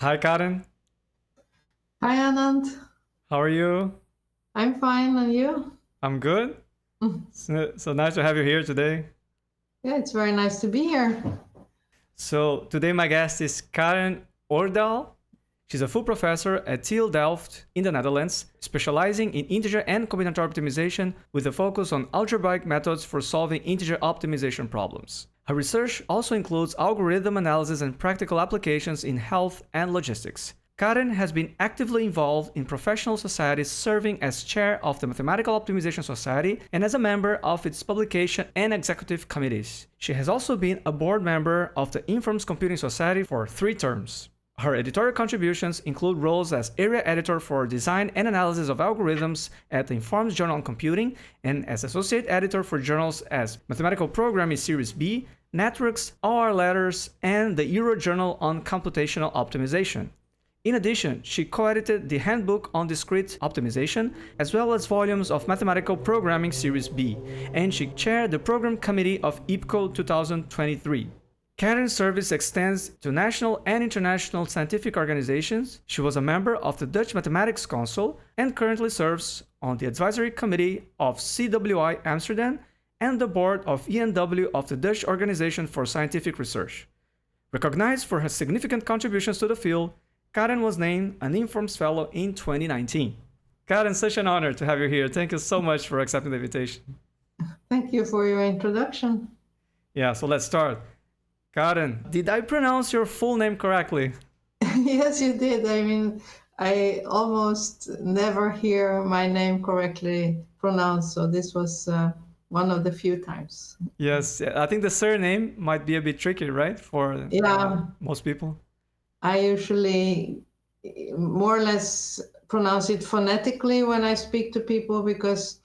Hi, Karen. Hi, Anand. How are you? I'm fine, and you? I'm good. So nice to have you here today. Yeah, it's very nice to be here. So today my guest is Karen Aardal. She's a full professor at TU Delft in the Netherlands, specializing in integer and combinatorial optimization with a focus on algebraic methods for solving integer optimization problems. Her research also includes algorithm analysis and practical applications in health and logistics. Karen has been actively involved in professional societies, serving as chair of the Mathematical Optimization Society and as a member of its publication and executive committees. She has also been a board member of the Informs Computing Society for 3 terms. Her editorial contributions include roles as area editor for design and analysis of algorithms at the Informs Journal on Computing and as associate editor for journals as Mathematical Programming Series B, Networks, OR Letters, and the Euro Journal on Computational Optimization. In addition, she co-edited the Handbook on Discrete Optimization, as well as volumes of Mathematical Programming Series B, and she chaired the Program Committee of IPCO 2023. Karen's service extends to national and international scientific organizations. She was a member of the Dutch Mathematics Council and currently serves on the Advisory Committee of CWI Amsterdam and the board of ENW of the Dutch Organization for Scientific Research. Recognized for her significant contributions to the field, Karen was named an Informs Fellow in 2019. Karen, such an honor to have you here. Thank you so much for accepting the invitation. Thank you for your introduction. Yeah, so let's start. Karen, did I pronounce your full name correctly? Yes, you did. I mean, I almost never hear my name correctly pronounced, so this was one of the few times. Yes, I think the surname might be a bit tricky, right, for Yeah, most people. I usually more or less pronounce it phonetically when I speak to people because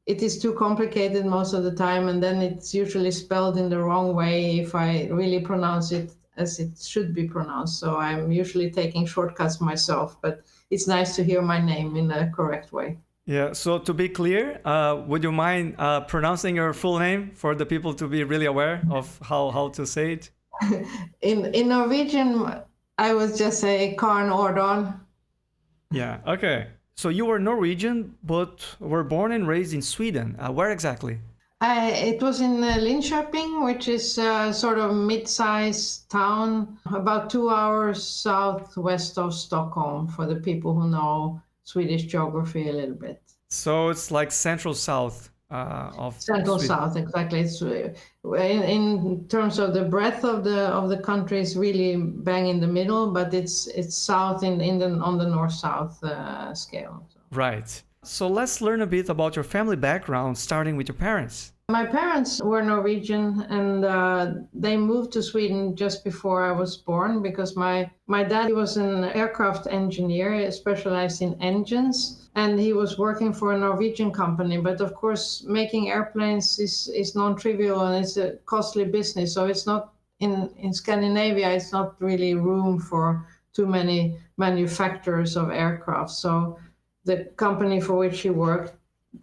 it is too complicated most of the time, and then it's usually spelled in the wrong way if I really pronounce it as it should be pronounced. So I'm usually taking shortcuts myself, but it's nice to hear my name in a correct way. Yeah, so to be clear, would you mind pronouncing your full name for the people to be really aware of how to say it? In Norwegian, I would just say Karen Aardal. Yeah, okay. So you were Norwegian, but were born and raised in Sweden. Where exactly? It was in Linköping, which is sort of mid-sized town, about 2 hours southwest of Stockholm, for the people who know Swedish geography a little bit. So it's like central south of Central Sweden. South, exactly. It's in terms of the breadth of the country, it's really bang in the middle, but it's south on the north-south scale. So. Right. So let's learn a bit about your family background, starting with your parents. My parents were Norwegian, and they moved to Sweden just before I was born because my dad was an aircraft engineer, specialized in engines, and he was working for a Norwegian company. But of course, making airplanes is non-trivial and it's a costly business. So it's not in Scandinavia. It's not really room for too many manufacturers of aircraft. So the company for which he worked,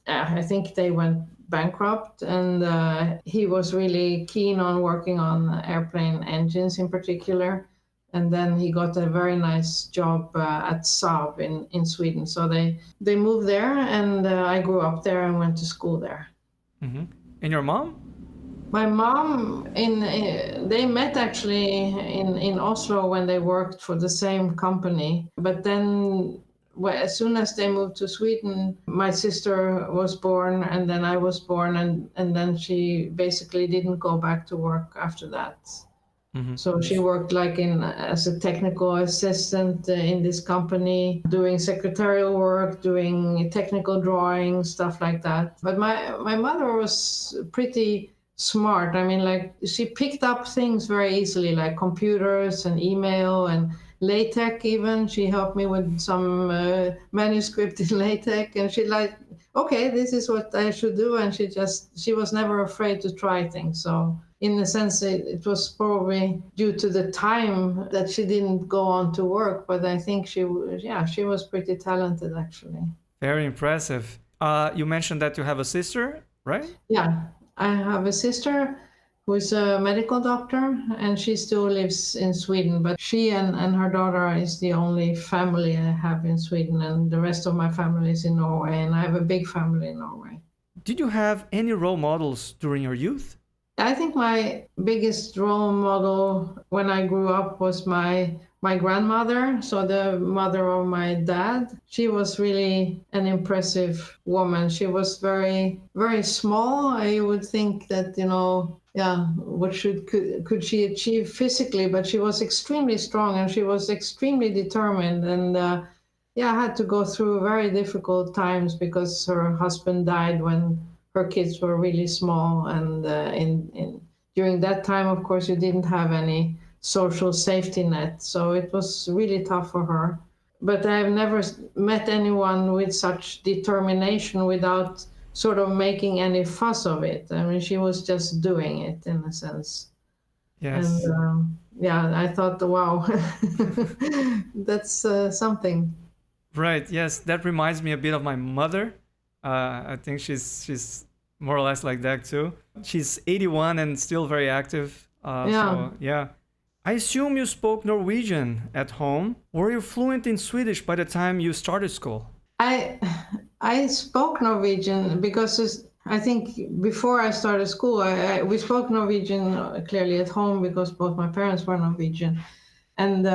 I think they went bankrupt, and he was really keen on working on airplane engines in particular. And then he got a very nice job at Saab in Sweden. So they moved there, and I grew up there and went to school there. Mm-hmm. And your mom? My mom, they met actually in Oslo when they worked for the same company. But then as soon as they moved to Sweden, my sister was born, and then I was born, and then she basically didn't go back to work after that. Mm-hmm. So she worked like as a technical assistant in this company, doing secretarial work, doing technical drawing, stuff like that. But my mother was pretty smart. I mean, like, she picked up things very easily, like computers and email and LaTeX. Even she helped me with some manuscript in LaTeX, and she like, okay, this is what I should do. And she was never afraid to try things. So in a sense, it was probably due to the time that she didn't go on to work, but I think she was pretty talented, actually. Very impressive. You mentioned that you have a sister, right? Yeah, I have a sister who is a medical doctor, and she still lives in Sweden. But she and her daughter is the only family I have in Sweden, and the rest of my family is in Norway, and I have a big family in Norway. Did you have any role models during your youth? I think my biggest role model when I grew up was my grandmother, so the mother of my dad. She was really an impressive woman. She was very, very small. You would think that, what could she achieve physically? But she was extremely strong and she was extremely determined. And I had to go through very difficult times because her husband died when her kids were really small. And during that time, of course, you didn't have any social safety net. So it was really tough for her. But I've never met anyone with such determination without sort of making any fuss of it. I mean, she was just doing it in a sense. Yes. And I thought, wow, that's something. Right. Yes, that reminds me a bit of my mother. I think she's more or less like that too. She's 81 and still very active. So, yeah. I assume you spoke Norwegian at home. Were you fluent in Swedish by the time you started school? I spoke Norwegian because I think before I started school, we spoke Norwegian clearly at home because both my parents were Norwegian. And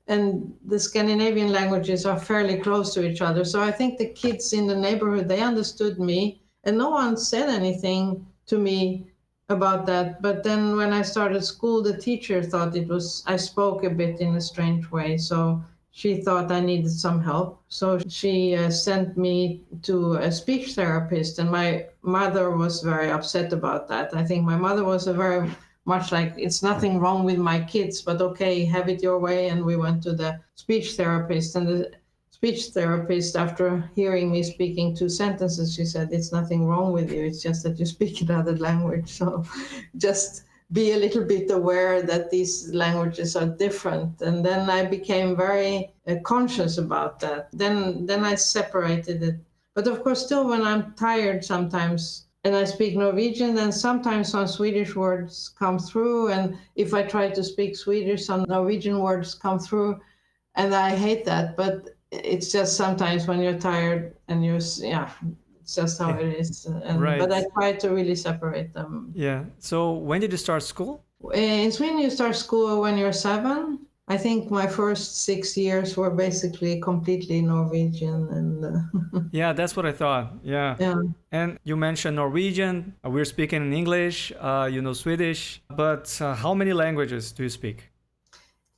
and the Scandinavian languages are fairly close to each other. So I think the kids in the neighborhood, they understood me, and no one said anything to me about that. But then when I started school, the teacher thought I spoke a bit in a strange way. So she thought I needed some help. So she sent me to a speech therapist, and my mother was very upset about that. I think my mother was a very much like, it's nothing wrong with my kids, but okay, have it your way. And we went to the speech therapist, and the speech therapist, after hearing me speaking 2 sentences, she said, it's nothing wrong with you. It's just that you speak another language. So just be a little bit aware that these languages are different. And then I became very conscious about that. Then I separated it. But of course, still when I'm tired sometimes, and I speak Norwegian, then sometimes some Swedish words come through. And if I try to speak Swedish, some Norwegian words come through. And I hate that. But it's just sometimes when you're tired and it's just how it is. Right. But I try to really separate them. Yeah. So when did you start school? In Sweden, you start school when you're 7. I think my first 6 years were basically completely Norwegian. And yeah, that's what I thought. Yeah. And you mentioned Norwegian. We're speaking in English. You know Swedish. But how many languages do you speak?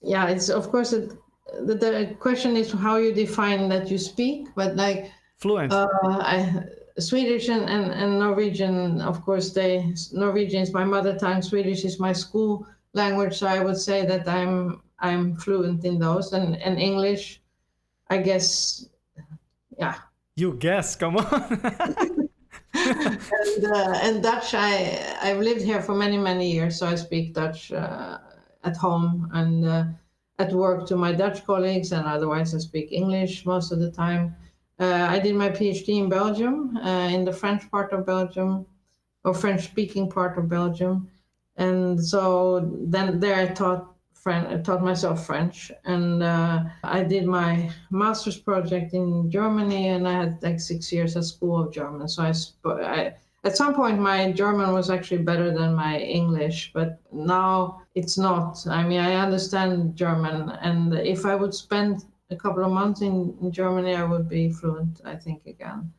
Yeah, it's of course the question is how you define that you speak. But like fluent. Swedish and Norwegian, of course, Norwegian is my mother tongue. Swedish is my school language. So I would say that I'm fluent in those, and English, I guess, yeah. You guess, come on. And Dutch, I've lived here for many years, so I speak Dutch at home and at work to my Dutch colleagues, and otherwise I speak English most of the time. I did my PhD in Belgium, in the French part of Belgium, or French-speaking part of Belgium, and so then there I taught myself French, and I did my master's project in Germany, and I had like 6 years at School of German. So I at some point my German was actually better than my English, but now it's not. I mean, I understand German, and if I would spend a couple of months in Germany, I would be fluent, I think, again.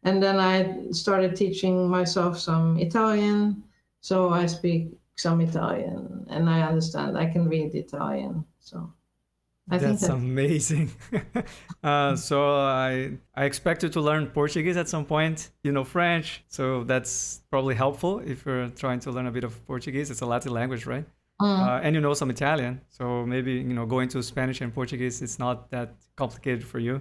And then I started teaching myself some Italian, so I speak some Italian, and I understand. I can read Italian, so I think that's amazing. So I expect you to learn Portuguese at some point. You know French, so that's probably helpful if you're trying to learn a bit of Portuguese. It's a Latin language, right? And you know some Italian, so maybe going to Spanish and Portuguese, it's not that complicated for you.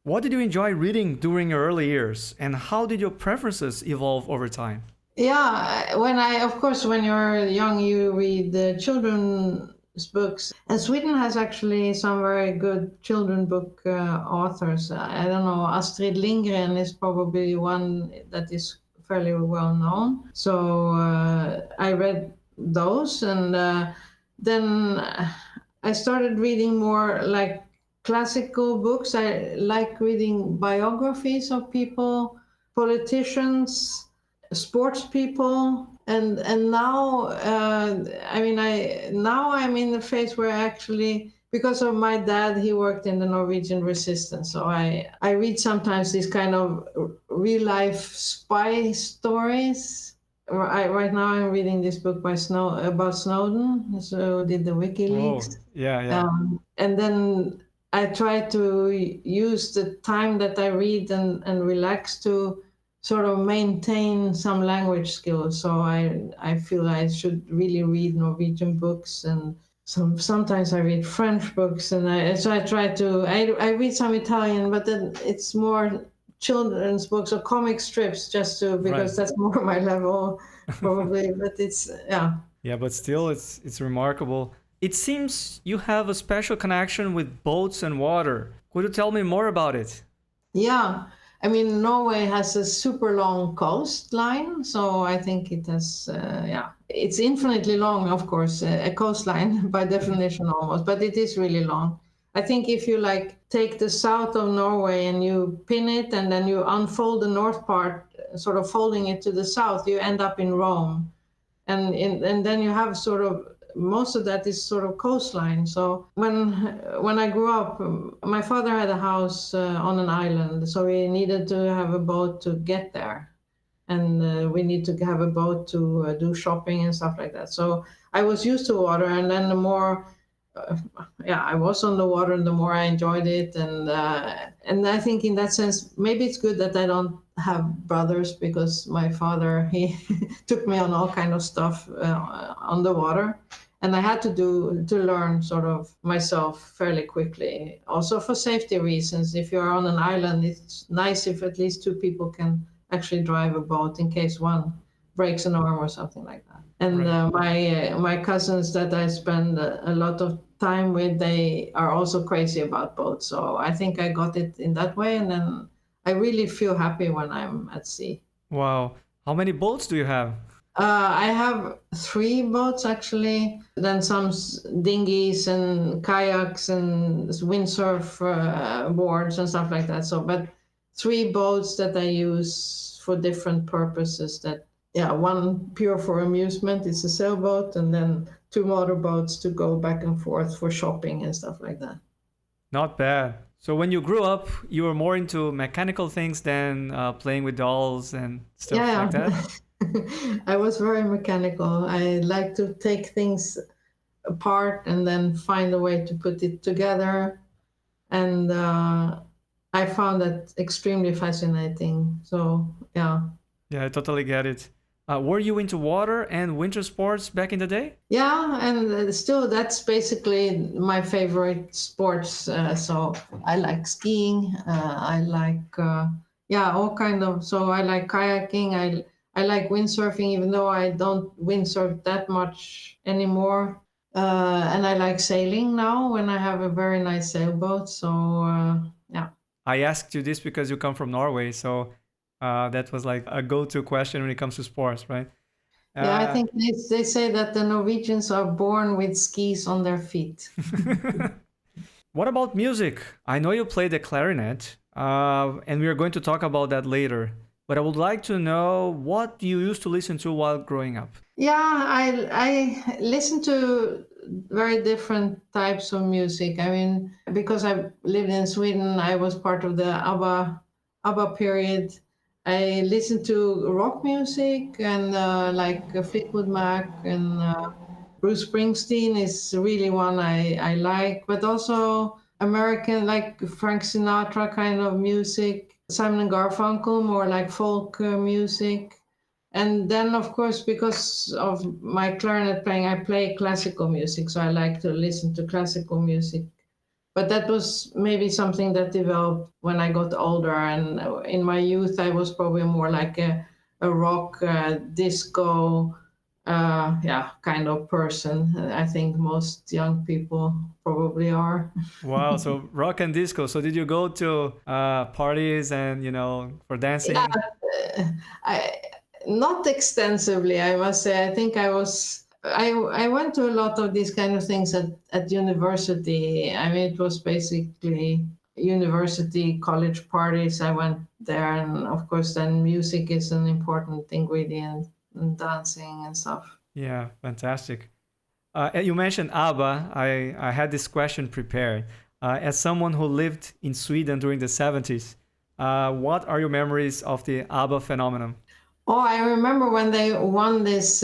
What did you enjoy reading during your early years, and how did your preferences evolve over time? Yeah, when you're young, you read the children's books. And Sweden has actually some very good children book authors. I don't know, Astrid Lindgren is probably one that is fairly well known. So I read those, and then I started reading more like classical books. I like reading biographies of people, politicians, sports people, and now now I'm in the phase where actually, because of my dad, he worked in the Norwegian resistance, so I read sometimes these kind of real life spy stories. Right now I'm reading this book about Snowden, so did the Oh, WikiLeaks. yeah. And then I try to use the time that I read and relax to sort of maintain some language skills. So I feel I should really read Norwegian books, and sometimes I read French books, and I try to I read some Italian, but then it's more children's books or comic strips, just to because that's more my level probably. But it's Yeah, but still, it's remarkable. It seems you have a special connection with boats and water. Could you tell me more about it? Yeah, I mean, Norway has a super long coastline, so I think it has, it's infinitely long, of course, a coastline by definition almost, but it is really long. I think if you like take the south of Norway and you pin it and then you unfold the north part, sort of folding it to the south, you end up in Rome. And then you have sort of most of that is sort of coastline. So when I grew up, my father had a house on an island, so we needed to have a boat to get there, and we need to have a boat to do shopping and stuff like that. So I was used to water, and then the more I was on the water, and the more I enjoyed it, and I think in that sense maybe it's good that I don't have brothers, because my father, he took me on all kind of stuff on the water, and I had to learn sort of myself fairly quickly, also for safety reasons. If you're on an island, it's nice if at least two people can actually drive a boat in case one breaks an arm or something like that. And my cousins that I spend a lot of time with, they are also crazy about boats. So I think I got it in that way, and then I really feel happy when I'm at sea. Wow. How many boats do you have? I have 3 boats actually, then some dinghies and kayaks and windsurf boards and stuff like that. So, but 3 boats that I use for different purposes. That one pure for amusement, it's a sailboat, and then 2 motorboats to go back and forth for shopping and stuff like that. Not bad. So when you grew up, you were more into mechanical things than playing with dolls and stuff like that? I was very mechanical. I like to take things apart and then find a way to put it together. And I found that extremely fascinating. So, yeah. Yeah, I totally get it. Were you into water and winter sports back in the day? Yeah, and still that's basically my favorite sports. So I like skiing. I like, all kind of. So I like kayaking. I like windsurfing, even though I don't windsurf that much anymore. And I like sailing now when I have a very nice sailboat. So, yeah. I asked you this because you come from Norway, so that was like a go-to question when it comes to sports, right? Yeah, I think they say that the Norwegians are born with skis on their feet. What about music? I know you play the clarinet, and we are going to talk about that later. But I would like to know what you used to listen to while growing up. Yeah, I listen to very different types of music. I mean, because I lived in Sweden, I was part of the ABBA period. I listened to rock music and like Fleetwood Mac and Bruce Springsteen is really one I like, but also American, like Frank Sinatra kind of music, Simon and Garfunkel, more like folk music. And then, of course, because of my clarinet playing, I play classical music, so I like to listen to classical music. But that was maybe something that developed when I got older. And in my youth, I was probably more like a rock, disco, kind of person. I think most young people probably are. Wow, so rock and disco. So did you go to parties and, for dancing? Yeah, Not extensively, I must say. I think I went to a lot of these kind of things at university. I mean, it was basically university college parties. I went there, and of course, then music is an important ingredient, and dancing and stuff. Yeah, fantastic. And you mentioned ABBA. I had this question prepared. As someone who lived in Sweden during the 70s, what are your memories of the ABBA phenomenon? Oh, I remember when they won this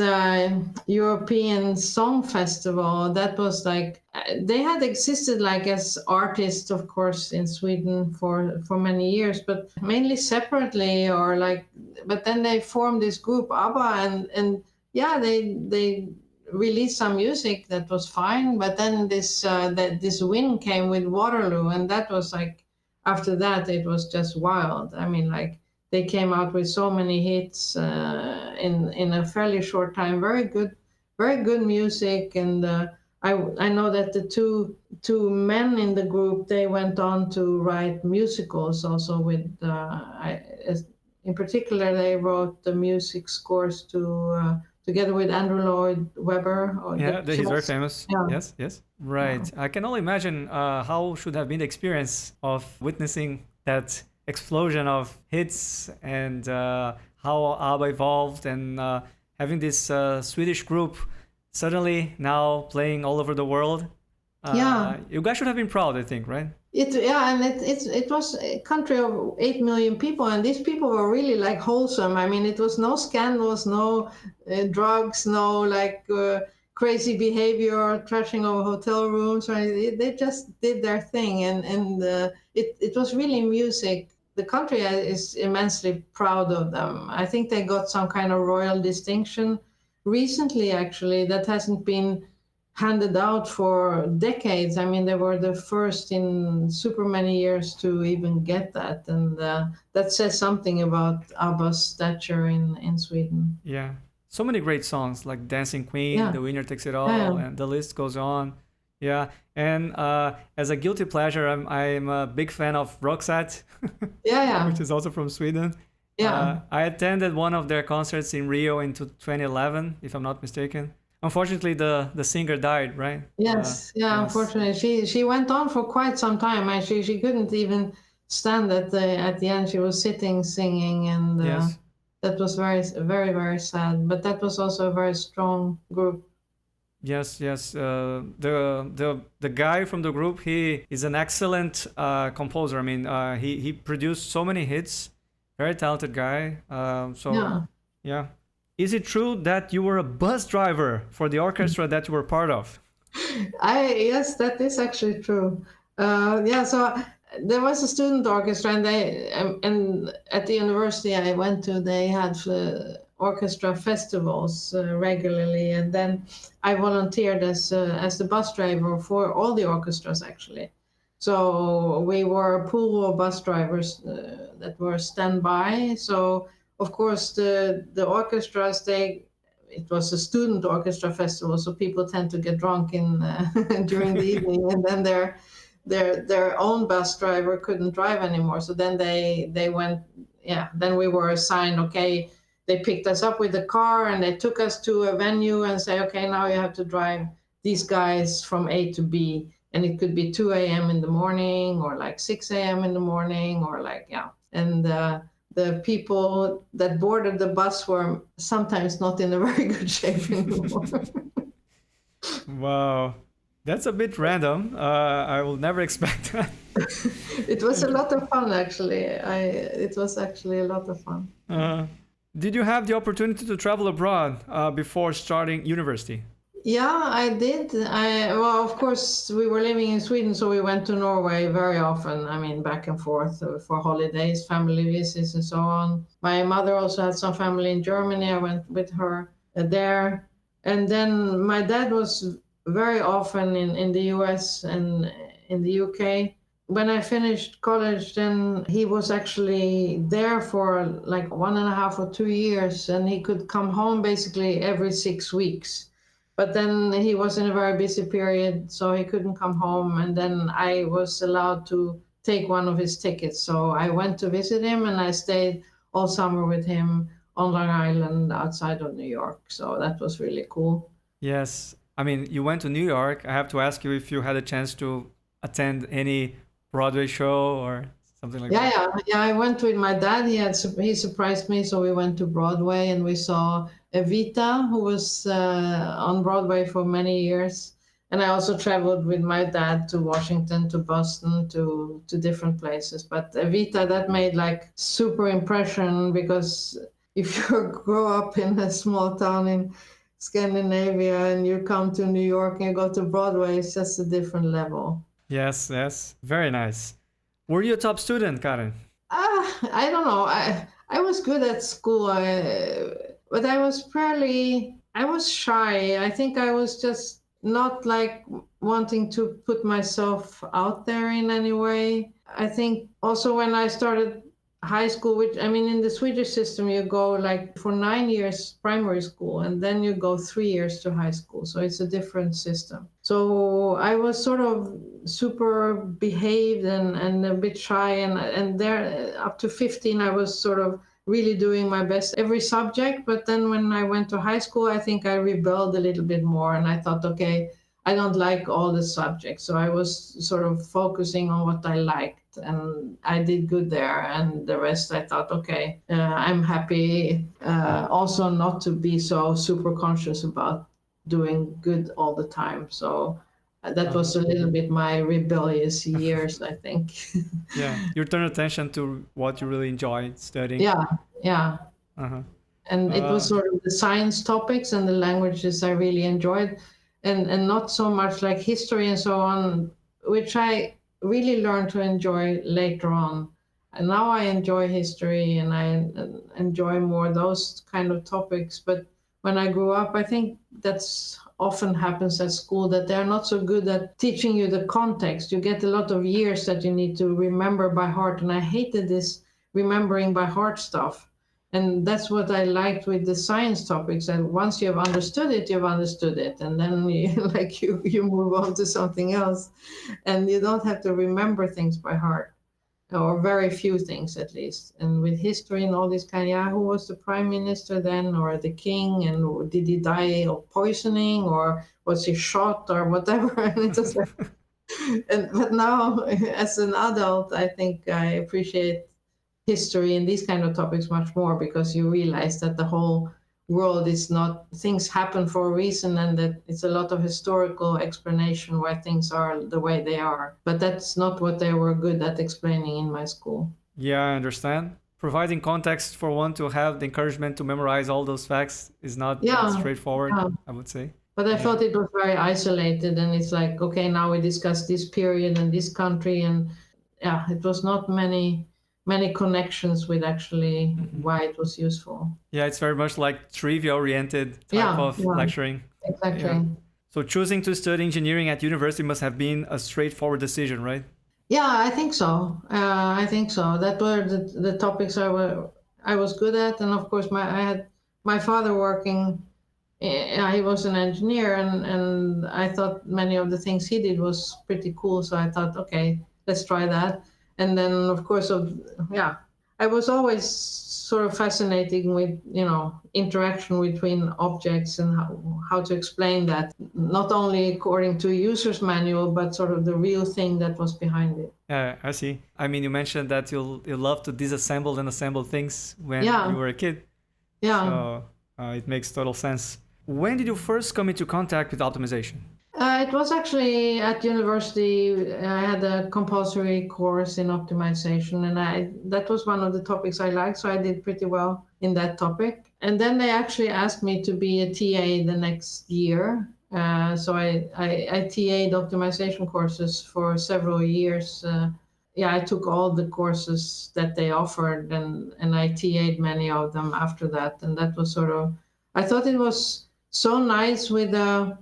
European Song Festival. That was like they had existed like as artists, of course, in Sweden for many years, but mainly separately or like. But then they formed this group ABBA, and yeah, they released some music that was fine. But then this win came with Waterloo, and that was like after that it was just wild. I mean, like they came out with so many hits in a fairly short time. Very good music, and I know that the two men in the group, they went on to write musicals also with. In particular, they wrote the music scores to together with Andrew Lloyd Webber. Yeah, he's very famous. Yeah. Yes, yes. Right. Yeah. I can only imagine how should have been the experience of witnessing that explosion of hits and how ABBA evolved and having this Swedish group suddenly now playing all over the world. Yeah. You guys should have been proud, I think, right? It was a country of 8 million people, and these people were really like wholesome. I mean, it was no scandals, no drugs, no like crazy behavior, trashing of hotel rooms. Right? They just did their thing, and it was really music. The country is immensely proud of them. I think they got some kind of royal distinction recently, actually, that hasn't been handed out for decades. I mean, they were the first in super many years to even get that, and that says something about ABBA's stature in Sweden. Yeah, so many great songs like Dancing Queen, Yeah. The Winner Takes It All, Yeah. and the list goes on. Yeah, and as a guilty pleasure, I'm a big fan of Roxette, Yeah, which is also from Sweden. yeah. I attended one of their concerts in Rio in 2011, if I'm not mistaken. Unfortunately, the singer died, right? Yes, yeah. Yes. Unfortunately, she went on for quite some time. She couldn't even stand at the end. She was sitting singing, and Yes. that was very very sad. But that was also a very strong group. Yes, yes. The guy from the group, he is an excellent composer. I mean, he produced so many hits. Very talented guy. So Yeah. yeah. Is it true that you were a bus driver for the orchestra that you were part of? Yes, that is actually true. Yeah, so there was a student orchestra, and and at the university I went to, they had orchestra festivals regularly, and then I volunteered as the bus driver for all the orchestras actually. So we were a pool of bus drivers that were standby. So of course the orchestras, it was a student orchestra festival, so people tend to get drunk in during the evening, and then their own bus driver couldn't drive anymore. So then they went, yeah. Then we were assigned. Okay, they picked us up with the car and they took us to a venue and say, okay, now you have to drive these guys from A to B, and it could be 2 a.m. in the morning or like 6 a.m. in the morning or like yeah, and. The people that boarded the bus were sometimes not in a very good shape anymore. Wow, that's a bit random. I will never expect that. It was a lot of fun, actually. It was actually a lot of fun. Did you have the opportunity to travel abroad before starting university? Yeah, I did. Well, of course, we were living in Sweden, so we went to Norway very often. I mean, back and forth for holidays, family visits, and so on. My mother also had some family in Germany. I went with her there. And then my dad was very often in the US and in the UK. When I finished college, then he was actually there for like 1.5 or 2 years, and he could come home basically every 6 weeks. But then he was in a very busy period, so he couldn't come home. And then I was allowed to take one of his tickets. So I went to visit him, and I stayed all summer with him on Long Island outside of New York. So that was really cool. Yes. I mean, you went to New York. I have to ask you if you had a chance to attend any Broadway show or something like that. Yeah. I went with my dad. He surprised me, so we went to Broadway and we saw Evita, who was on Broadway for many years. And I also traveled with my dad to Washington, to Boston, to different places. But Evita, that made like super impression, because if you grow up in a small town in Scandinavia and you come to New York and you go to Broadway, it's just a different level. Yes, yes. Very nice. Were you a top student, Karen? I don't know. I was good at school, but I was shy. I think I was just not like wanting to put myself out there in any way. I think also when I started high school, which I mean, in the Swedish system, you go like for 9 years primary school, and then you go 3 years to high school. So it's a different system. So I was sort of super behaved and a bit shy, and there up to 15, I was sort of really doing my best every subject. But then when I went to high school, I think I rebelled a little bit more, and I thought, okay, I don't like all the subjects. So I was sort of focusing on what I liked, and I did good there. And the rest, I thought, okay, I'm happy also not to be so super conscious about doing good all the time. So that was a little bit my rebellious years, I think. Yeah, you turn attention to what you really enjoy studying. Yeah. Uh-huh. And it was sort of the science topics and the languages I really enjoyed, and not so much like history and so on, which I really learned to enjoy later on. And now I enjoy history and I enjoy more those kind of topics. But when I grew up, I think that's often happens at school, that they're not so good at teaching you the context. You get a lot of years that you need to remember by heart. And I hated this remembering by heart stuff. And that's what I liked with the science topics. And once you have understood it, you've understood it. And then you move on to something else. And you don't have to remember things by heart, or very few things at least. And with history and all this kind, who was the prime minister then, or the king, and did he die of poisoning, or was he shot, or whatever? And it was like, but now as an adult, I think I appreciate history and these kind of topics much more, because you realize that the whole world is not, things happen for a reason, and that it's a lot of historical explanation why things are the way they are. But that's not what they were good at explaining in my school. Yeah, I understand. Providing context for one to have the encouragement to memorize all those facts is not that straightforward, I would say. But I felt it was very isolated, and it's like, okay, now we discuss this period and this country, and it was not many connections with actually why it was useful. Yeah, it's very much like trivia-oriented type of lecturing. Exactly. Yeah. So choosing to study engineering at university must have been a straightforward decision, right? Yeah, I think so. That were the topics I was good at, and of course I had my father working. He was an engineer, and I thought many of the things he did was pretty cool. So I thought, okay, let's try that. And then, of course, I was always sort of fascinating with, interaction between objects and how to explain that, not only according to a user's manual, but sort of the real thing that was behind it. Yeah, I see. I mean, you mentioned that you love to disassemble and assemble things when you were a kid. Yeah. So it makes total sense. When did you first come into contact with optimization? It was actually at university. I had a compulsory course in optimization, and that was one of the topics I liked, so I did pretty well in that topic. And then they actually asked me to be a TA the next year. So I TA'd optimization courses for several years. I took all the courses that they offered, and I TA'd many of them after that. And that was sort of, I thought it was so nice with a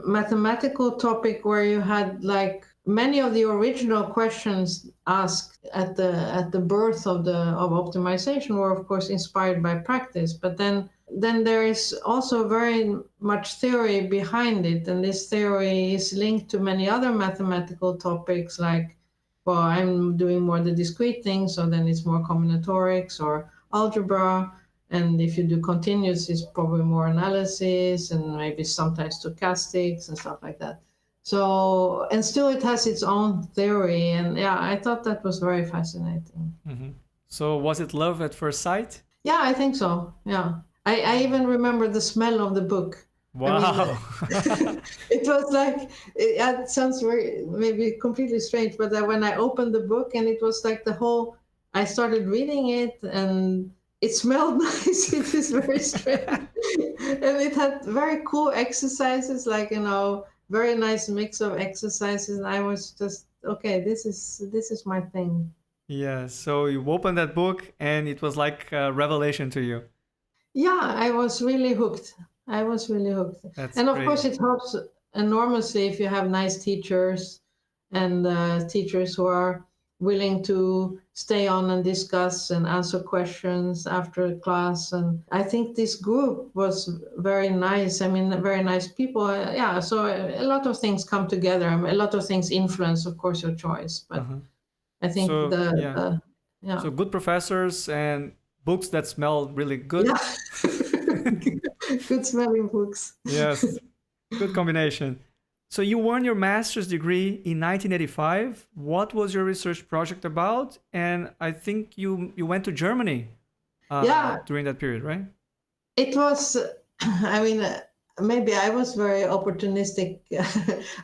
mathematical topic where you had like many of the original questions asked at the birth of optimization were of course inspired by practice, but then there is also very much theory behind it, and this theory is linked to many other mathematical topics, like, well, I'm doing more the discrete things, so then it's more combinatorics or algebra. And if you do continuous, it's probably more analysis and maybe sometimes stochastics and stuff like that. So, and still it has its own theory. And yeah, I thought that was very fascinating. Mm-hmm. So was it love at first sight? Yeah, I think so. Yeah. I even remember the smell of the book. Wow. I mean, it was like, it sounds very, maybe completely strange, but when I opened the book and it was like I started reading it and it smelled nice. It is very strange. And it had very cool exercises, like, very nice mix of exercises. And I was just, okay, this is my thing. Yeah, so you opened that book and it was like a revelation to you. Yeah, I was really hooked. That's And of great. course, it helps enormously if you have nice teachers and teachers who are willing to stay on and discuss and answer questions after class. And I think this group was very nice. I mean, very nice people. Yeah, so a lot of things come together. A lot of things influence, of course, your choice. But Uh-huh. I think So yeah, yeah. so good professors and books that smell really good. Yeah. Good smelling books. Yes, good combination. So you won your master's degree in 1985. What was your research project about? And I think you went to Germany during that period, right? It was, I mean, maybe I was very opportunistic.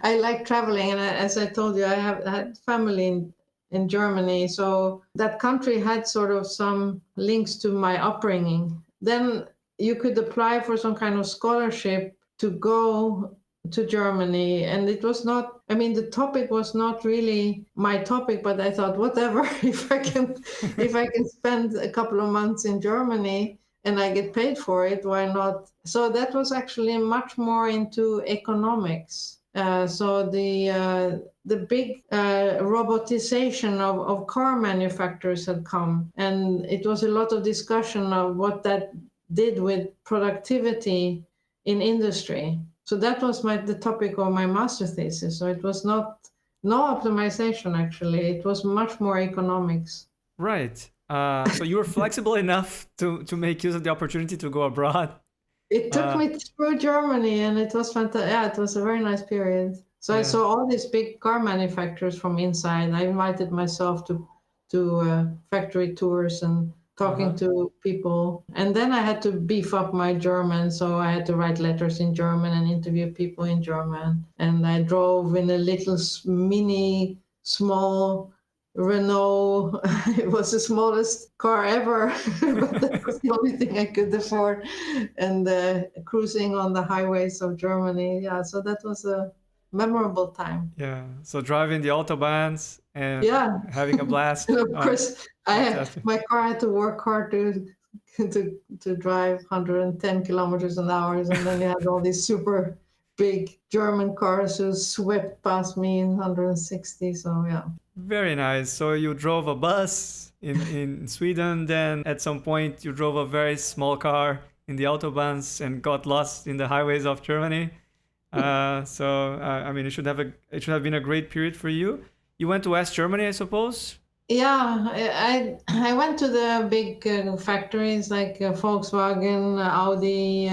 I like traveling, and as I told you, I had family in Germany, so that country had sort of some links to my upbringing. Then you could apply for some kind of scholarship to go to Germany, and it was not, I mean, the topic was not really my topic, but I thought, whatever, if I can spend a couple of months in Germany and I get paid for it, why not? So that was actually much more into economics. So the big robotization of car manufacturers had come, and it was a lot of discussion of what that did with productivity in industry. So that was the topic of my master thesis. So it was no optimization, actually. It was much more economics. Right. So you were flexible enough to make use of the opportunity to go abroad. It took me through Germany, and it was fantastic. Yeah, it was a very nice period. So I saw all these big car manufacturers from inside. I invited myself to factory tours and talking to people. And then I had to beef up my German, so I had to write letters in German and interview people in German. And I drove in a little mini, small Renault. It was the smallest car ever, but that was the only thing I could afford. And cruising on the highways of Germany. Yeah, so that was a memorable time. Yeah. So driving the autobahns and having a blast. And of course, my car had to work hard to drive 110 kilometers an hour, and then you had all these super big German cars who swept past me in 160. So yeah. Very nice. So you drove a bus in Sweden, then at some point you drove a very small car in the autobahns and got lost in the highways of Germany. I mean, it should have been a great period for you. You went to West Germany, I suppose. Yeah, I went to the big factories like Volkswagen, Audi,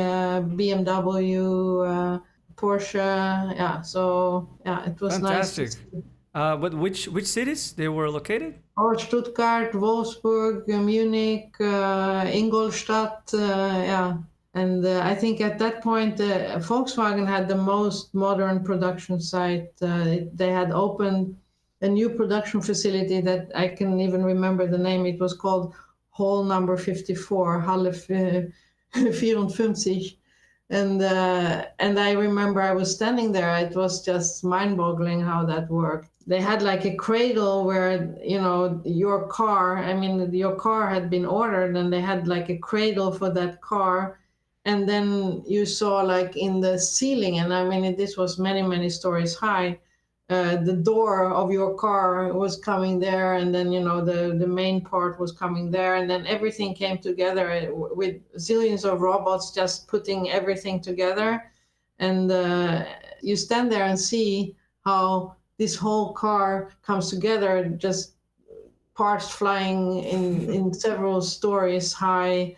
BMW, Porsche. Yeah, so yeah, it was Fantastic. nice. But which cities they were located? Or Stuttgart, Wolfsburg, Munich, Ingolstadt. Yeah. And I think at that point, Volkswagen had the most modern production site. They had opened a new production facility that I can even remember the name. It was called Hall Number 54, Halle 54. And I remember I was standing there. It was just mind-boggling how that worked. They had like a cradle where, your car had been ordered, and they had like a cradle for that car. And then you saw like in the ceiling, and I mean, this was many, many stories high, the door of your car was coming there, and then, the main part was coming there, and then everything came together with zillions of robots just putting everything together. And you stand there and see how this whole car comes together, just parts flying in several stories high,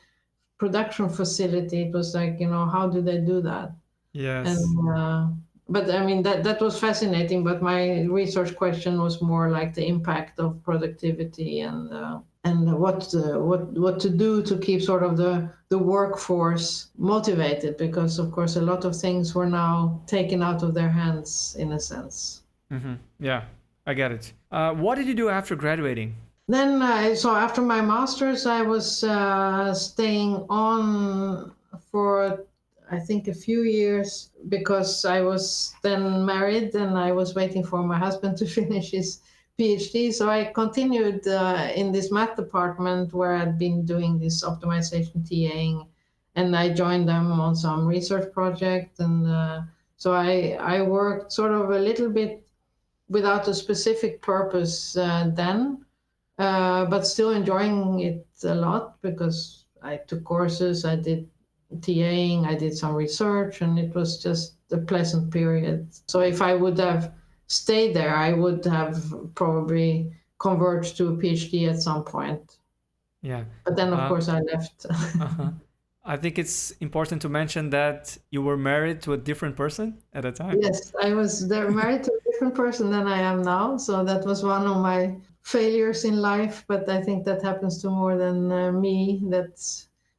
production facility. It was like, how do they do that? Yes. And but I mean that was fascinating. But my research question was more like the impact of productivity and what to do to keep sort of the workforce motivated, because of course a lot of things were now taken out of their hands in a sense. Yeah, I get it. What did you do after graduating? Then so after my master's, I was staying on for I think a few years, because I was then married and I was waiting for my husband to finish his PhD. So I continued in this math department where I'd been doing this optimization TAing, and I joined them on some research project. And so I worked sort of a little bit without a specific purpose then, but still enjoying it a lot, because I took courses, I did TAing, I did some research, and it was just a pleasant period. So if I would have stayed there, I would have probably converged to a PhD at some point. Yeah. But then, of course, I left. I think it's important to mention that you were married to a different person at the time. Yes, I was there married to a different person than I am now. So that was one of my failures in life. But I think that happens to more than me, that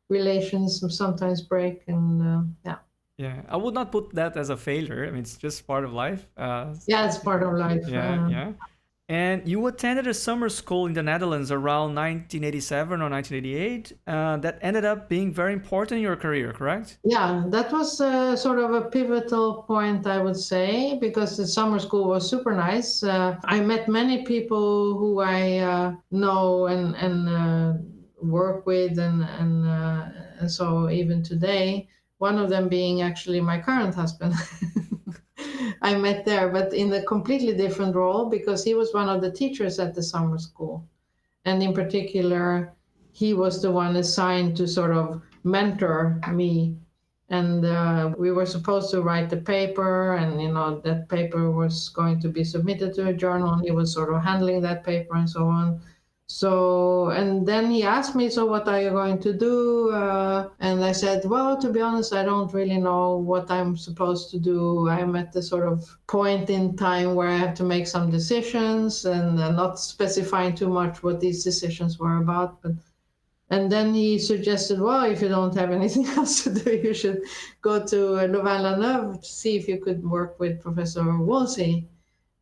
relations sometimes break. And yeah. Yeah, I would not put that as a failure. I mean, it's just part of life. Yeah, it's part of life. Yeah. And you attended a summer school in the Netherlands around 1987 or 1988 that ended up being very important in your career, correct? Yeah, that was sort of a pivotal point, I would say, because the summer school was super nice. I met many people who I know and work with, and so even today, one of them being actually my current husband. I met there, but in a completely different role, because he was one of the teachers at the summer school. And in particular, he was the one assigned to sort of mentor me. And we were supposed to write the paper, and that paper was going to be submitted to a journal, and he was sort of handling that paper and so on. So, and then he asked me, so what are you going to do? And I said, well, to be honest, I don't really know what I'm supposed to do. I'm at the sort of point in time where I have to make some decisions, and not specifying too much what these decisions were about. And then he suggested, well, if you don't have anything else to do, you should go to Louvain-la-Neuve to see if you could work with Professor Wolsey,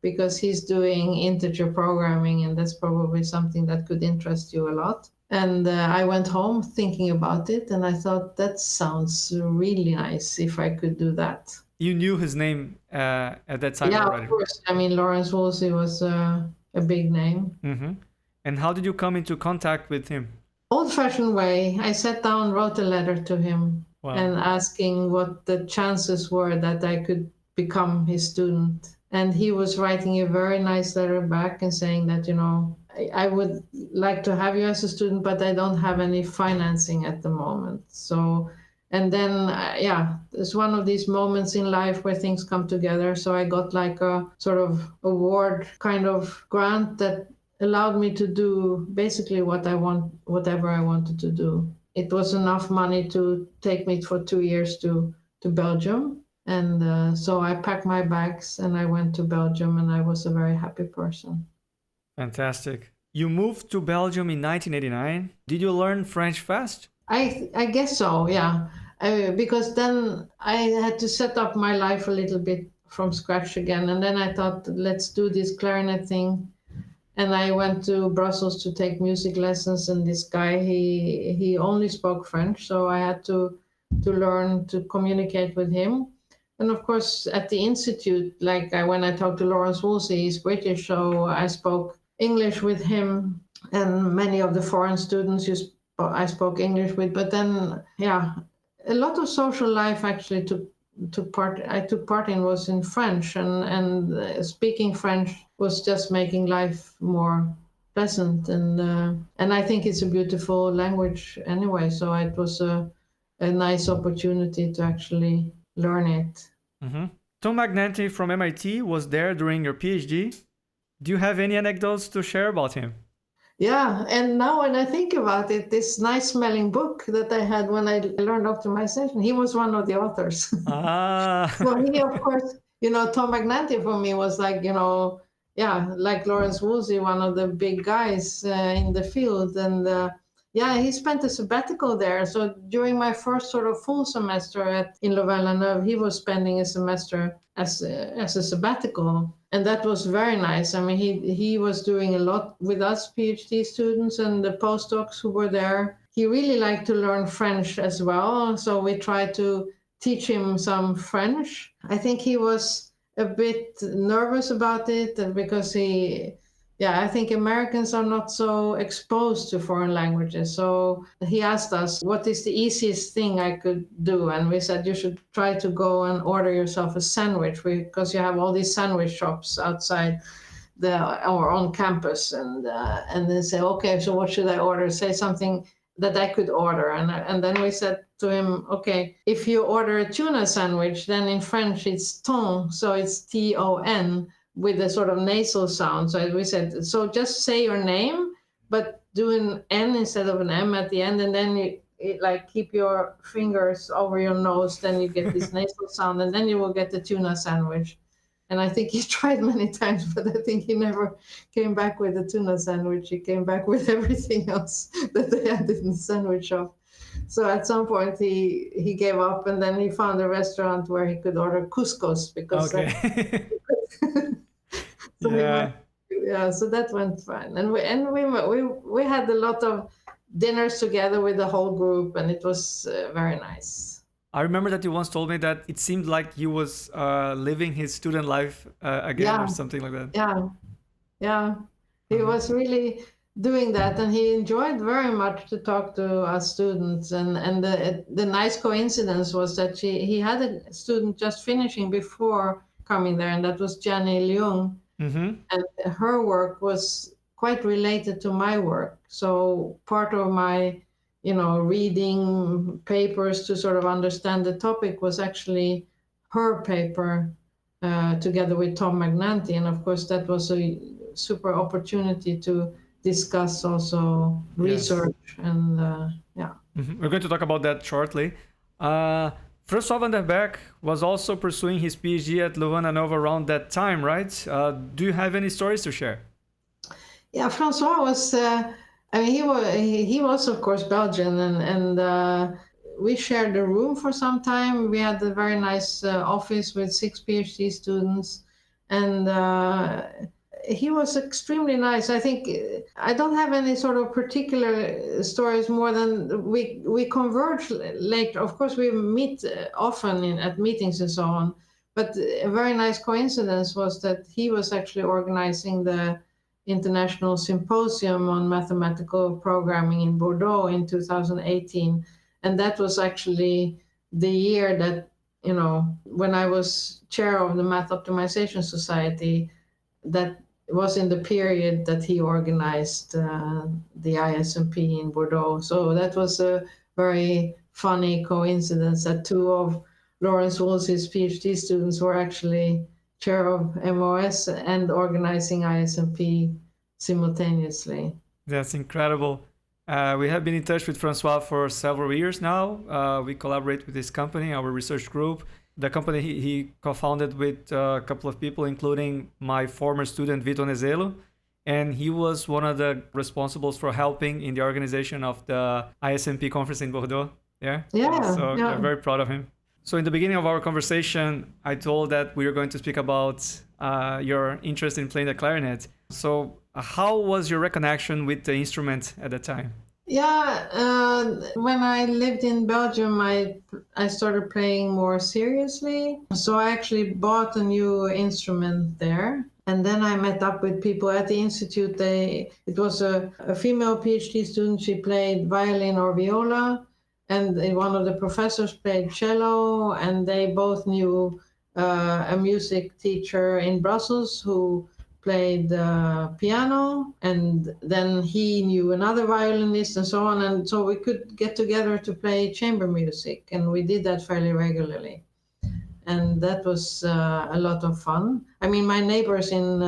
because he's doing integer programming, and that's probably something that could interest you a lot. And I went home thinking about it, and I thought, that sounds really nice if I could do that. You knew his name at that time yeah, already? Of course. I mean, Laurence Wolsey was a big name. Mm-hmm. And how did you come into contact with him? Old-fashioned way. I sat down, wrote a letter to him. Wow. And asking what the chances were that I could become his student. And he was writing a very nice letter back and saying that, I would like to have you as a student, but I don't have any financing at the moment. So, and then, it's one of these moments in life where things come together. So I got like a sort of award kind of grant that allowed me to do basically whatever I wanted to do. It was enough money to take me for 2 years to Belgium. And so I packed my bags and I went to Belgium, and I was a very happy person. Fantastic. You moved to Belgium in 1989. Did you learn French fast? I guess so, yeah. Because then I had to set up my life a little bit from scratch again. And then I thought, let's do this clarinet thing. And I went to Brussels to take music lessons, and this guy, he only spoke French, so I had to learn to communicate with him. And of course, at the institute, like when I talked to Laurence Wolsey, he's British, so I spoke English with him, and many of the foreign students I spoke English with. But then, a lot of social life actually I took part in was in French, and speaking French was just making life more pleasant. And I think it's a beautiful language anyway, so it was a nice opportunity to actually learn it. Mm-hmm. Tom Magnanti from MIT was there during your PhD. Do you have any anecdotes to share about him? Yeah, and now when I think about it, this nice smelling book that I had when I learned optimization, he was one of the authors. Ah. So he, of course, Tom Magnanti for me was like, yeah, like Laurence Wolsey, one of the big guys in the field. And yeah, he spent a sabbatical there. So during my first sort of full semester in Louvain-la-Neuve, he was spending a semester as a sabbatical. And that was very nice. I mean, he was doing a lot with us PhD students and the postdocs who were there. He really liked to learn French as well. So we tried to teach him some French. I think he was a bit nervous about it because I think Americans are not so exposed to foreign languages. So he asked us, what is the easiest thing I could do? And we said, you should try to go and order yourself a sandwich because you have all these sandwich shops outside or on campus. And then say, okay, so what should I order? Say something that I could order. And then we said to him, okay, if you order a tuna sandwich, then in French it's thon, so it's Ton with a sort of nasal sound. So we said, so just say your name, but do an N instead of an M at the end, and then you like keep your fingers over your nose, then you get this nasal sound, and then you will get the tuna sandwich. And I think he tried many times, but I think he never came back with a tuna sandwich. He came back with everything else that they had in the sandwich shop. So at some point he gave up, and then he found a restaurant where he could order couscous because Okay. so Yeah. so that went fine. And we had a lot of dinners together with the whole group, and it was very nice. I remember that you once told me that it seemed like he was living his student life again or something like that. Yeah. He was really doing that, and he enjoyed very much to talk to us students. And the nice coincidence was that he had a student just finishing before coming there, and that was Jenny Leung. Mm-hmm. And her work was quite related to my work. So part of my reading papers to sort of understand the topic was actually her paper together with Tom Magnanti. And of course, that was a super opportunity to discuss also research. Yes. And Mm-hmm. We're going to talk about that shortly. François Vanderbeck was also pursuing his PhD at Louvain-la-Neuve around that time, right? Do you have any stories to share? Yeah, François was... he was of course Belgian, and we shared a room for some time. We had a very nice office with 6 PhD students, and he was extremely nice. I think I don't have any sort of particular stories more than we converge later. Of course, we meet often at meetings and so on, but a very nice coincidence was that he was actually organizing the International Symposium on Mathematical Programming in Bordeaux in 2018. And that was actually the year that, when I was chair of the Math Optimization Society, that was in the period that he organized the ISMP in Bordeaux. So that was a very funny coincidence that 2 of Laurence Wolsey's PhD students were actually chair of MOS and organizing ISMP simultaneously. That's incredible. We have been in touch with François for several years now. We collaborate with his company, our research group. The company he co-founded with a couple of people, including my former student, Vitor Nezelo. And he was one of the responsibles for helping in the organization of the ISMP conference in Bordeaux. So I'm very proud of him. So in the beginning of our conversation, I told that we were going to speak about your interest in playing the clarinet. So how was your reconnection with the instrument at the time? When I lived in Belgium, I started playing more seriously. So I actually bought a new instrument there. And then I met up with people at the institute. It was a female PhD student. She played violin or viola. And one of the professors played cello, and they both knew a music teacher in Brussels who played piano, and then he knew another violinist and so on. And so we could get together to play chamber music, and we did that fairly regularly. and that was a lot of fun. I mean, my neighbors in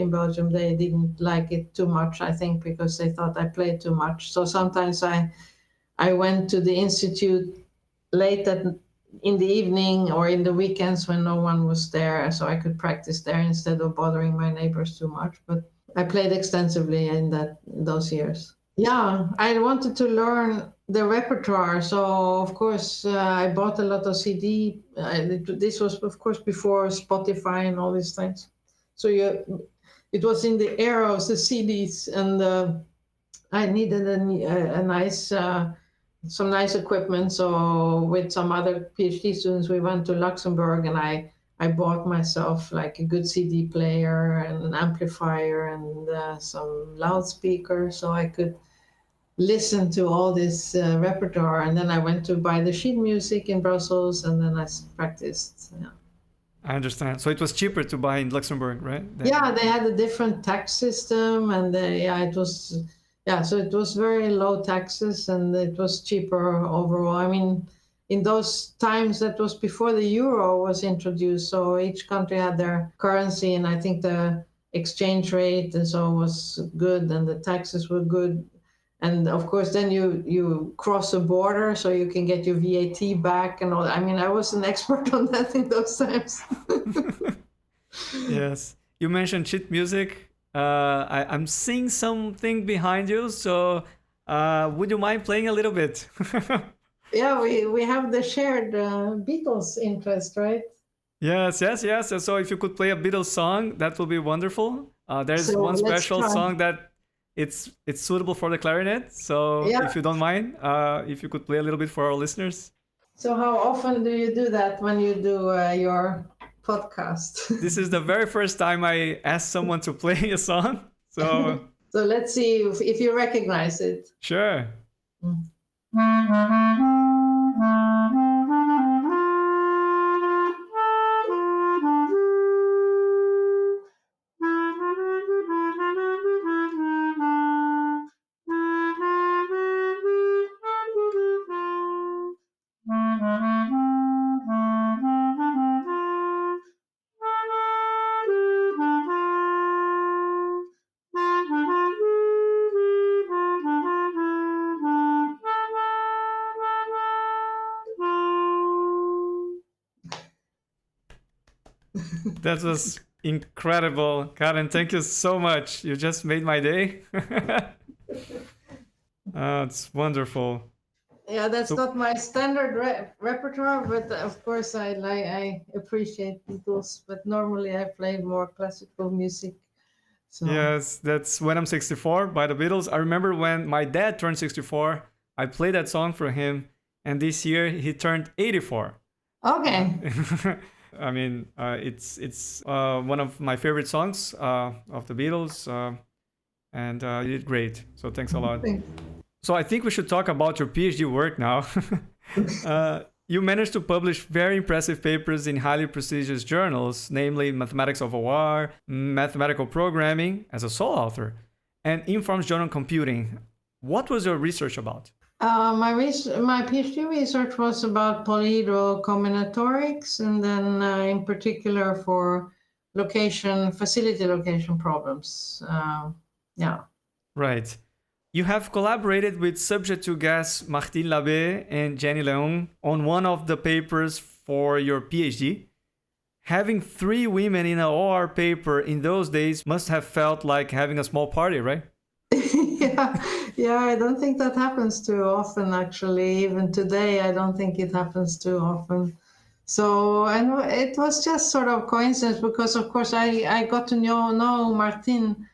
Belgium, they didn't like it too much, I think, because they thought I played too much. So sometimes I went to the institute late in the evening or in the weekends when no one was there, so I could practice there instead of bothering my neighbors too much. But I played extensively in those years. Yeah, I wanted to learn the repertoire, so of course I bought a lot of CD. This was, of course, before Spotify and all these things. So it was in the era of the CDs, and I needed a nice, some nice equipment. So with some other PhD students, we went to Luxembourg, and I bought myself like a good CD player and an amplifier and some loudspeakers, so I could listen to all this repertoire. And then I went to buy the sheet music in Brussels, and then I practiced. Yeah. I understand. So it was cheaper to buy in Luxembourg, right? Yeah, they had a different tax system, and it was, so it was very low taxes, and it was cheaper overall. I mean, in those times, that was before the euro was introduced, so each country had their currency, and I think the exchange rate and so was good, and the taxes were good. And of course, then you cross a border, so you can get your VAT back and all that. I mean, I was an expert on that in those times. Yes. You mentioned sheet music. I'm seeing something behind you, so would you mind playing a little bit? Yeah, we have the shared Beatles interest, right? Yes. So if you could play a Beatles song, that would be wonderful. There's So one let's special try. song that it's suitable for the clarinet. So Yeah. if you don't mind, if you could play a little bit for our listeners. So how often do you do that when you do your podcast? This is the very first time I asked someone to play a song. So So let's see if you recognize it. sure. That was incredible. Karen, thank you so much. You just made my day. It's wonderful. Yeah, that's not my standard repertoire, but of course I appreciate Beatles. But normally I play more classical music. So. Yes, that's When I'm 64 by the Beatles. I remember when my dad turned 64, I played that song for him, and this year he turned 84. Okay. I mean, it's one of my favorite songs of the Beatles, and you did great. So thanks a lot. Thanks. So I think we should talk about your PhD work now. You managed to publish very impressive papers in highly prestigious journals, namely Mathematics of OR, Mathematical Programming as a sole author, and Informs Journal Computing. What was your research about? My PhD research was about polyhedral combinatorics, and then in particular for facility location problems. Yeah. Right. You have collaborated with subject to guests Martine Labbé and Jenny Leung on one of the papers for your PhD. Having 3 women in an OR paper in those days must have felt like having a small party, right? Yeah, I don't think that happens too often, actually. Even today, I don't think it happens too often. So, and it was just sort of coincidence because, of course, I got to know Martine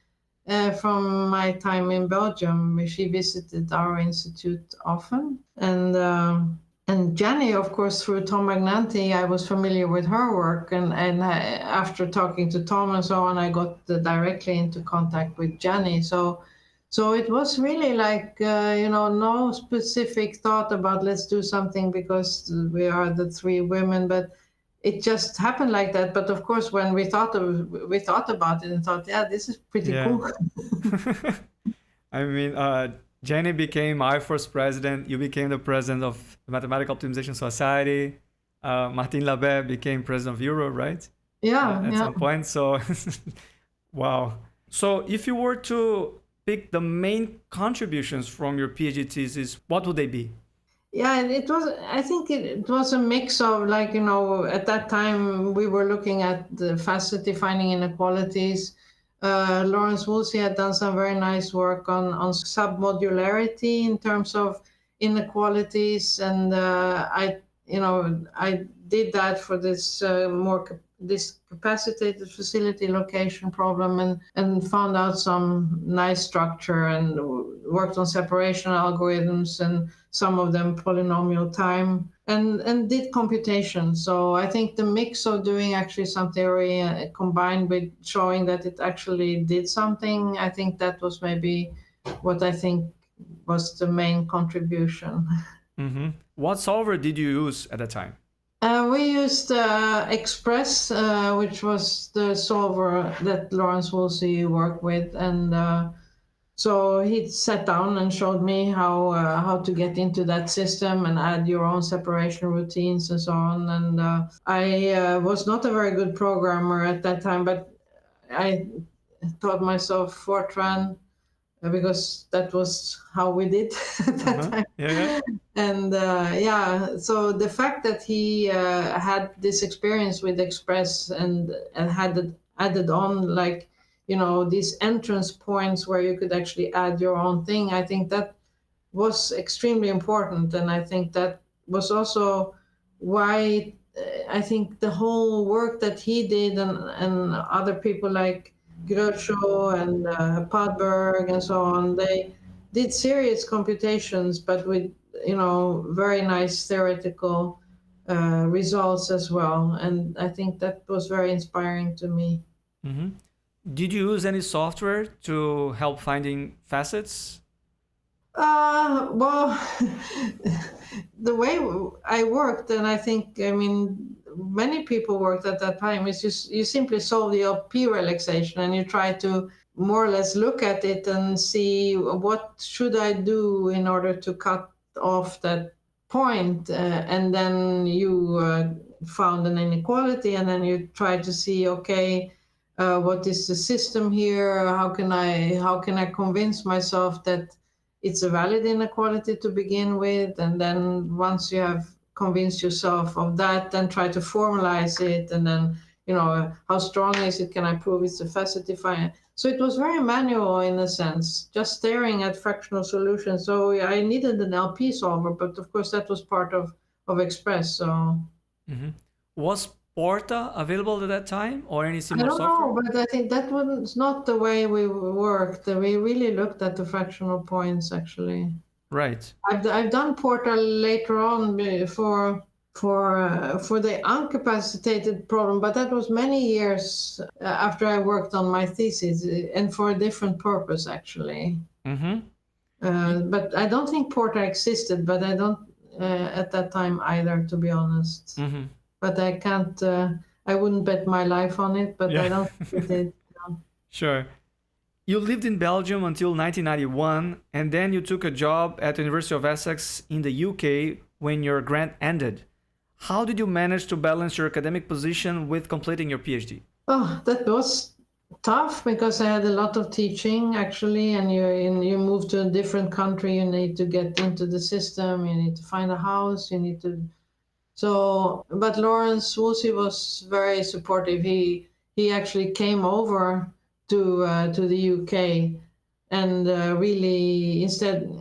from my time in Belgium. She visited our institute often. And Jenny, of course, through Tom Magnanti, I was familiar with her work. And after talking to Tom and so on, I got directly into contact with Jenny. So it was really like, no specific thought about let's do something because we are the 3 women, but it just happened like that. But of course, when we thought about it and thought, yeah, this is pretty cool. I mean, Jenny became our first president. You became the president of the Mathematical Optimization Society. Martine Labbé became president of Euro, right? Yeah, At yeah. some point. So, wow. So, if you were to pick the main contributions from your PhD thesis, what would they be? Yeah, it was, I think it was a mix of, like, at that time we were looking at the fast defining inequalities. Laurence Wolsey had done some very nice work on submodularity in terms of inequalities. And I did that for this this capacitated facility location problem, and found out some nice structure, and worked on separation algorithms, and some of them polynomial time, and did computation. So I think the mix of doing actually some theory combined with showing that it actually did something, I think that was maybe what I think was the main contribution. Mm-hmm. What solver did you use at the time? We used Express, which was the solver that Laurence Wolsey worked with, and so he sat down and showed me how to get into that system and add your own separation routines and so on. And I was not a very good programmer at that time, but I taught myself Fortran because that was how we did at that time. Yeah. And so the fact that he had this experience with Express, and had added on, like, these entrance points where you could actually add your own thing, I think that was extremely important. And I think that was also why I think the whole work that he did, and other people like Gröschow and Padberg and so on, they did serious computations, but with very nice theoretical results as well. And I think that was very inspiring to me. Mm-hmm. Did you use any software to help finding facets? Well, the way I worked, and I think, many people worked at that time, is just you simply solve the LP relaxation, and you try to more or less look at it and see what should I do in order to cut off that point. And then you found an inequality, and then you try to see, okay, what is the system here? How can I convince myself that it's a valid inequality to begin with? And then once you have convinced yourself of that, then try to formalize it. And then, how strong is it? Can I prove it's a facet defined? So it was very manual in a sense, just staring at fractional solutions. So I needed an LP solver, but of course that was part of Express. So Mm-hmm. Was Porta available at that time, or any I similar don't software? know, but I think that was not the way we worked. We really looked at the fractional points, actually. Right. I've done Portal later on for the incapacitated problem, but that was many years after I worked on my thesis, and for a different purpose, actually. Mm-hmm. But I don't think Portal existed, but I don't at that time either, to be honest. Mm-hmm. But I can't. I wouldn't bet my life on it, but Yeah. I don't think it did. Sure. You lived in Belgium until 1991, and then you took a job at the University of Essex in the UK when your grant ended. How did you manage to balance your academic position with completing your PhD? Oh, that was tough because I had a lot of teaching, actually, and you move to a different country. You need to get into the system. You need to find a house. You need to. So, but Laurence Wolsey was very supportive. He actually came over to the UK, and really, instead,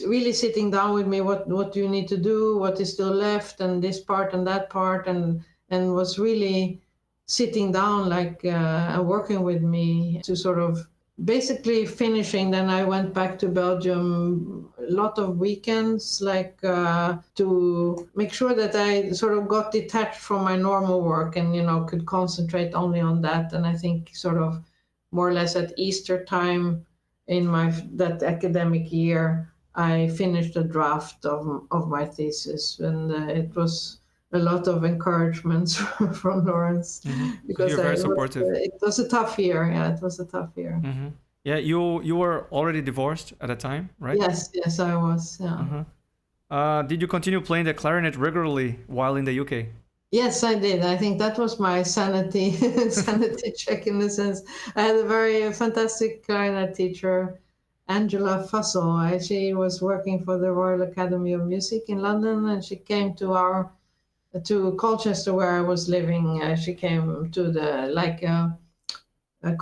really sitting down with me, what do you need to do, what is still left, and this part and that part, and was really sitting down, like, and working with me to sort of basically finishing. Then I went back to Belgium a lot of weekends, like, to make sure that I sort of got detached from my normal work, and could concentrate only on that. And I think sort of more or less at Easter time in that academic year, I finished a draft of my thesis, and it was a lot of encouragements from Laurence, Mm-hmm. because So you're very supportive. it was a tough year. Yeah, it was a tough year. Mm-hmm. Yeah, you were already divorced at the time, right? Yes, I was. Yeah. Uh-huh. Did you continue playing the clarinet regularly while in the UK? Yes, I did. I think that was my sanity sanity check in a sense. I had a very fantastic clarinet teacher, Angela Fussell. She was working for the Royal Academy of Music in London, and she came to Colchester where I was living. She came to the a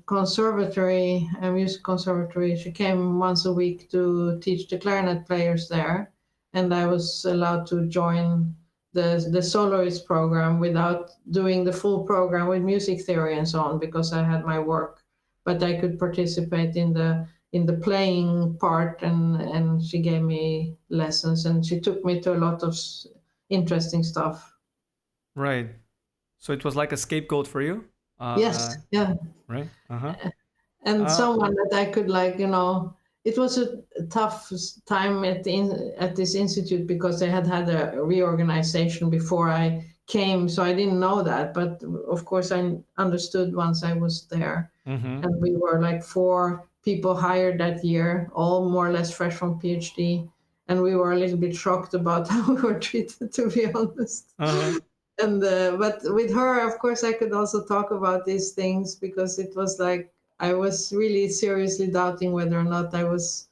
conservatory, a music conservatory. She came once a week to teach the clarinet players there, and I was allowed to join the soloist program without doing the full program with music theory and so on because I had my work, but I could participate in the playing part, and she gave me lessons, and she took me to a lot of interesting stuff. Right. So it was like a scapegoat for you? Yes, yeah. Right. Uh-huh. And someone that I could it was a tough time at this institute because they had a reorganization before I came, so I didn't know that. But of course, I understood once I was there. Mm-hmm. And we were like 4 people hired that year, all more or less fresh from PhD. And we were a little bit shocked about how we were treated, to be honest. Uh-huh. And but with her, of course, I could also talk about these things because it was like I was really seriously doubting whether or not I was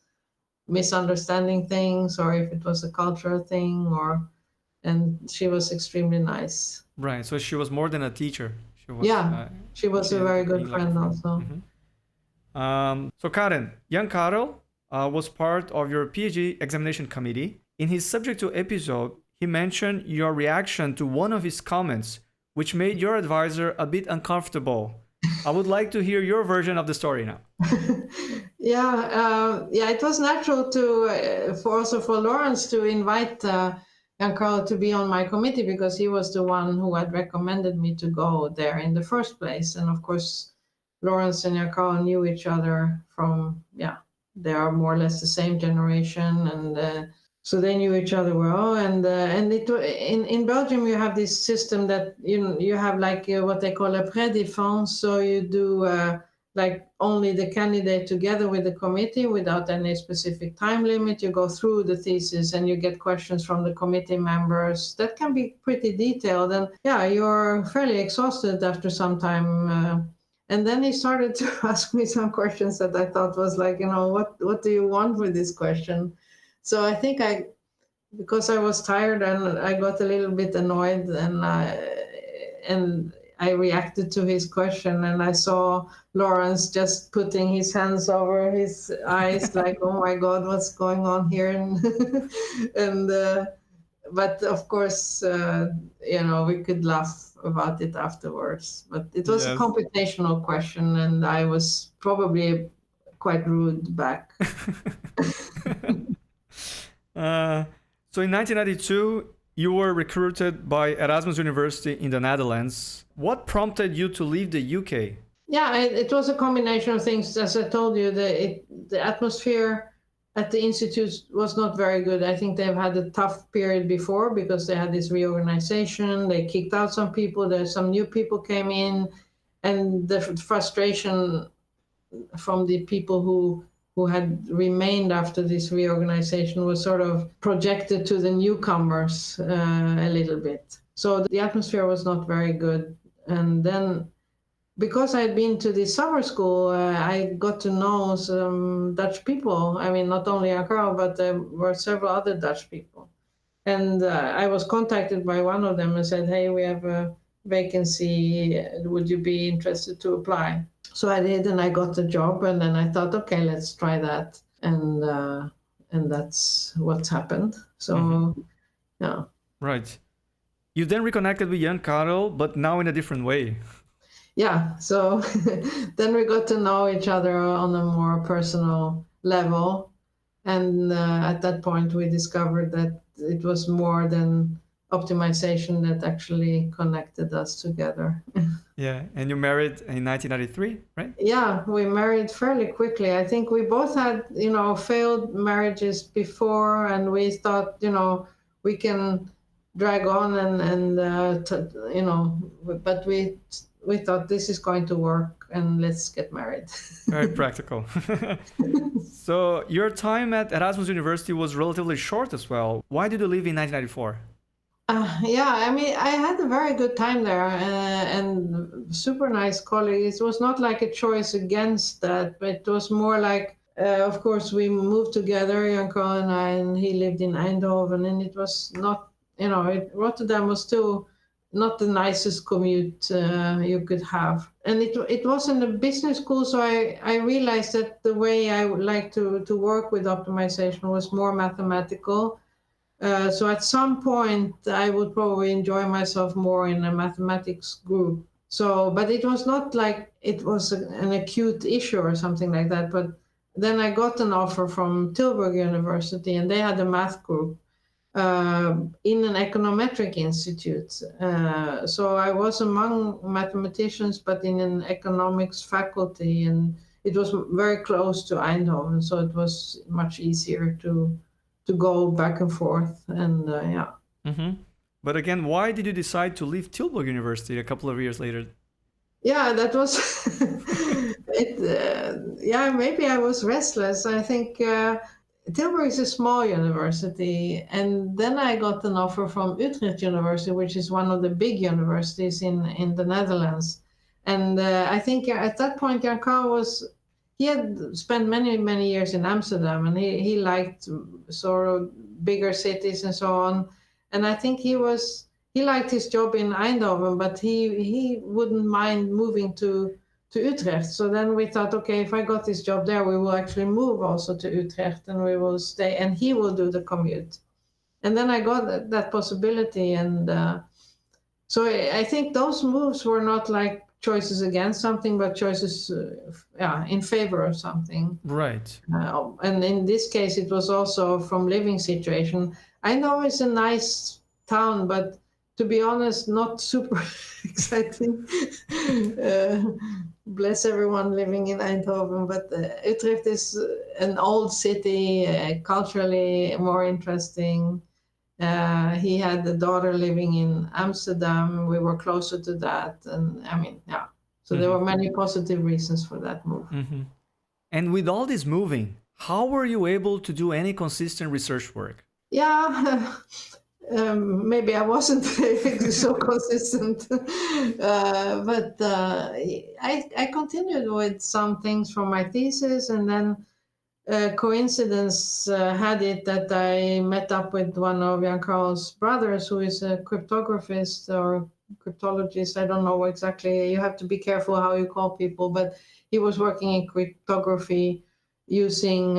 misunderstanding things or if it was a cultural thing, and she was extremely nice. Right. So she was more than a teacher. She was. She was a very good friend also. Mm-hmm. So Karen, Jan Karel was part of your PhD examination committee. In his subject to episode, he mentioned your reaction to one of his comments, which made your advisor a bit uncomfortable. I would like to hear your version of the story now. It was natural for Laurence to invite Jan Karel to be on my committee because he was the one who had recommended me to go there in the first place. And of course, Laurence and Jan Karel knew each other from, they are more or less the same generation, and so they knew each other well. And in Belgium, you have this system that you have what they call a pré-défense. So you do only the candidate together with the committee without any specific time limit. You go through the thesis and you get questions from the committee members that can be pretty detailed. And you're fairly exhausted after some time. And then he started to ask me some questions that I thought was what do you want with this question? So I think because I was tired and I got a little bit annoyed, and I reacted to his question, and I saw Laurence just putting his hands over his eyes like, oh my God, what's going on here? But of course, we could laugh about it afterwards. But it was a computational question, and I was probably quite rude back. So in 1992, you were recruited by Erasmus University in the Netherlands. What prompted you to leave the UK? It was a combination of things. As I told you, the atmosphere at the institute was not very good. I think they've had a tough period before because they had this reorganization. They kicked out some people. Some new people came in, and the frustration from the people who had remained after this reorganization was sort of projected to the newcomers a little bit. So the atmosphere was not very good. And then because I had been to the summer school, I got to know some Dutch people. I mean, not only Jan Karel, but there were several other Dutch people. And I was contacted by one of them and said, hey, we have a vacancy. Would you be interested to apply? So I did, and I got the job, and then I thought, okay, let's try that. And that's what's happened. So, Right. You then reconnected with Jan Karel, but now in a different way. So then we got to know each other on a more personal level. And at that point, we discovered that it was more than optimization that actually connected us together. And you married in 1993, right? Yeah, we married fairly quickly. I think we both had, failed marriages before, and we thought, we can drag on but we thought this is going to work and let's get married. Very practical. So your time at Erasmus University was relatively short as well. Why did you leave in 1994? Yeah, I mean, I had a very good time there and super nice colleagues. It was not like a choice against that, but it was more like, of course, we moved together, Jan Karel and I, and he lived in Eindhoven, and it was not, Rotterdam was still not the nicest commute you could have. And it wasn't a business school, so I realized that the way I would like to work with optimization was more mathematical. So at some point, I would probably enjoy myself more in a mathematics group. So, but it was not like it was an acute issue or something like that. But then I got an offer from Tilburg University, and they had a math group in an econometric institute. So I was among mathematicians, but in an economics faculty, and it was very close to Eindhoven, so it was much easier to go back and forth. And yeah. Mm-hmm. But again, why did you decide to leave Tilburg University a couple of years later? Yeah, that was it. Yeah, maybe I was restless. I think Tilburg is a small university, and then I got an offer from Utrecht University, which is one of the big universities in the Netherlands. And I think at that point, Jan Karel he had spent many years in Amsterdam, and he liked sort of bigger cities and so on. And I think he liked his job in Eindhoven, but he wouldn't mind moving to Utrecht. So then we thought, okay, if I got this job there, we will actually move also to Utrecht, and we will stay, and he will do the commute. And then I got that possibility, and so I think those moves were not like choices against something, but choices in favor of something. Right. And in this case, it was also from living situation. I know it's a nice town, but to be honest, not super exciting. Bless everyone living in Eindhoven, but Utrecht is an old city, culturally more interesting. He had a daughter living in Amsterdam. We were closer to that. And I mean, yeah. So there were many positive reasons for that move. Mm-hmm. And with all this moving, how were you able to do any consistent research work? Yeah, maybe I wasn't so consistent. But I continued with some things from my thesis, and then coincidence had it that I met up with one of Jan Karel's brothers, who is a cryptographist or cryptologist. I don't know exactly. You have to be careful how you call people, but he was working in cryptography using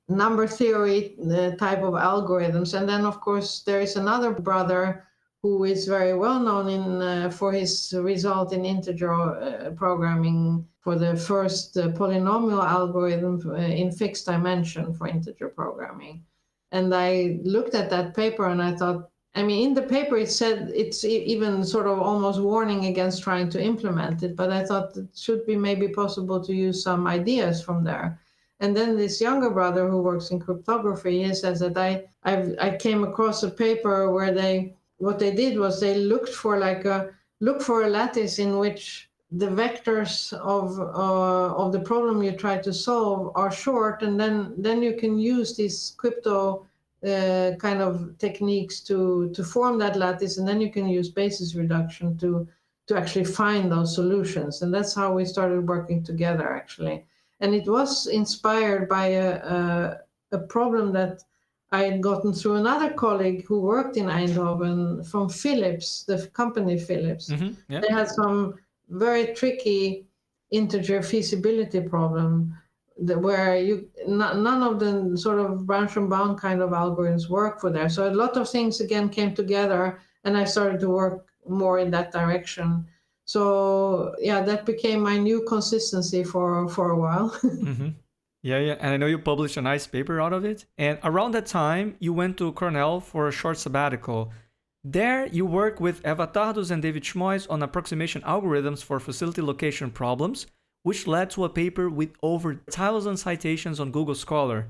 number theory type of algorithms. And then, of course, there is another brother who is very well known for his result in integer programming for the first polynomial algorithm in fixed dimension for integer programming. And I looked at that paper and I thought, I mean, in the paper it said it's even sort of almost warning against trying to implement it, but I thought it should be maybe possible to use some ideas from there. And then this younger brother who works in cryptography, he says that I came across a paper where what they did was they looked for a lattice in which the vectors of the problem you try to solve are short, and then you can use these crypto kind of techniques to form that lattice, and then you can use basis reduction to actually find those solutions. And that's how we started working together, actually. And it was inspired by a problem that I had gotten through another colleague who worked in Eindhoven from Philips, the company Philips. Mm-hmm. Yeah. They had some very tricky integer feasibility problem where none of the sort of branch and bound kind of algorithms work for there. So a lot of things again came together, and I started to work more in that direction. So yeah, that became my new consistency for a while. Mm-hmm. Yeah. And I know you published a nice paper out of it. And around that time, you went to Cornell for a short sabbatical. There, you worked with Eva Tardos and David Schmois on approximation algorithms for facility location problems, which led to a paper with over 1,000 citations on Google Scholar.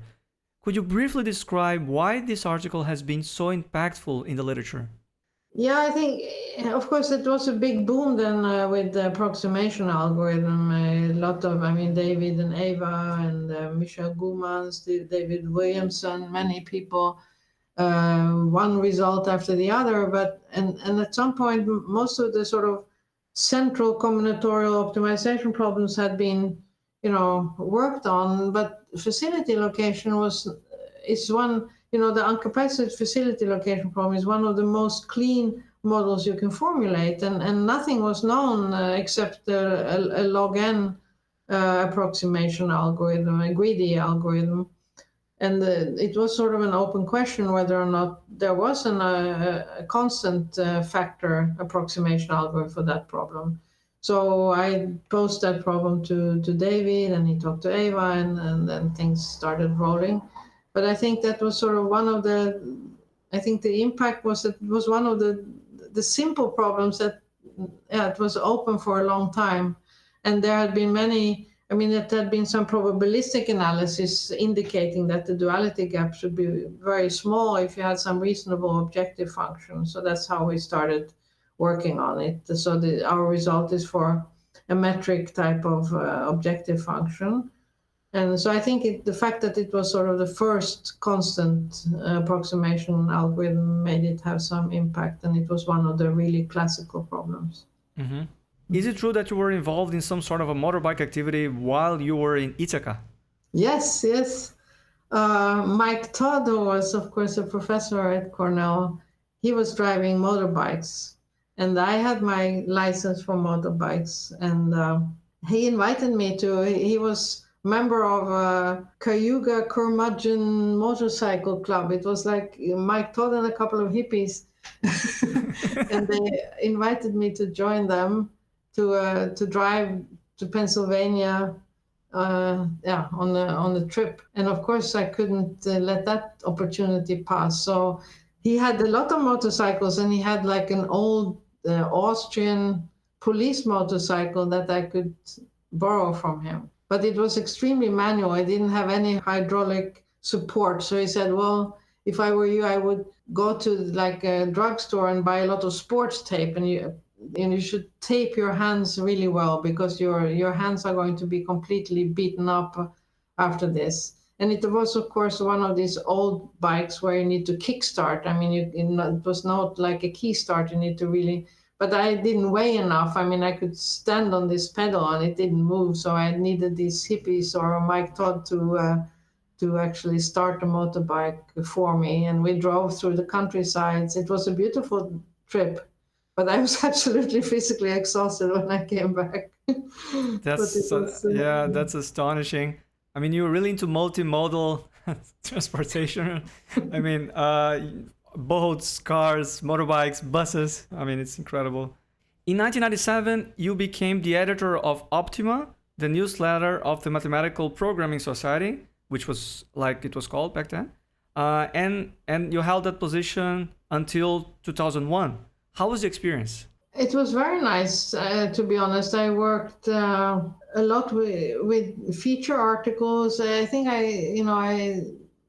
Could you briefly describe why this article has been so impactful in the literature? Yeah, I think Of course, it was a big boom then with the approximation algorithm. A lot of, I mean, David and Ava and Michel Goumans, David Williamson, many people, one result after the other. And at some point, most of the sort of central combinatorial optimization problems had been, worked on, but facility location is one, the uncapacited facility location problem is one of the most clean models you can formulate, and nothing was known except a log n approximation algorithm, a greedy algorithm. And it was sort of an open question whether or not there was a constant factor approximation algorithm for that problem. So I posed that problem to David, and he talked to Ava, and then things started rolling. But I think that was sort of one of I think the impact was that it was one of the simple problems that it was open for a long time. And there had been there had been some probabilistic analysis indicating that the duality gap should be very small if you had some reasonable objective function. So that's how we started working on it. So our result is for a metric type of objective function. And so I think the fact that it was sort of the first constant approximation algorithm made it have some impact, and it was one of the really classical problems. Mm-hmm. Is it true that you were involved in some sort of a motorbike activity while you were in Ithaca? Yes. Mike Todd, who was, of course, a professor at Cornell, he was driving motorbikes, and I had my license for motorbikes, and he invited me he was member of Cayuga Curmudgeon Motorcycle Club. It was like Mike Todd and a couple of hippies, and they invited me to join them to drive to Pennsylvania, on the trip. And of course, I couldn't let that opportunity pass. So he had a lot of motorcycles, and he had like an old Austrian police motorcycle that I could borrow from him. But it was extremely manual. I didn't have any hydraulic support. So he said, well, if I were you, I would go to like a drugstore and buy a lot of sports tape, and you should tape your hands really well, because your hands are going to be completely beaten up after this. And it was, of course, one of these old bikes where you need to kickstart. I mean, it was not like a key start. You need to really... But I didn't weigh enough. I mean, I could stand on this pedal and it didn't move. So I needed these hippies or Mike Todd to actually start the motorbike for me. And we drove through the countrysides. It was a beautiful trip, but I was absolutely physically exhausted when I came back. That's astonishing. I mean, you're really into multimodal transportation. I mean, boats, cars, motorbikes, buses. I mean, it's incredible. In 1997, you became the editor of OPTIMA, the newsletter of the Mathematical Programming Society, which was like it was called back then. And you held that position until 2001. How was the experience? It was very nice, to be honest. I worked a lot with feature articles. I think I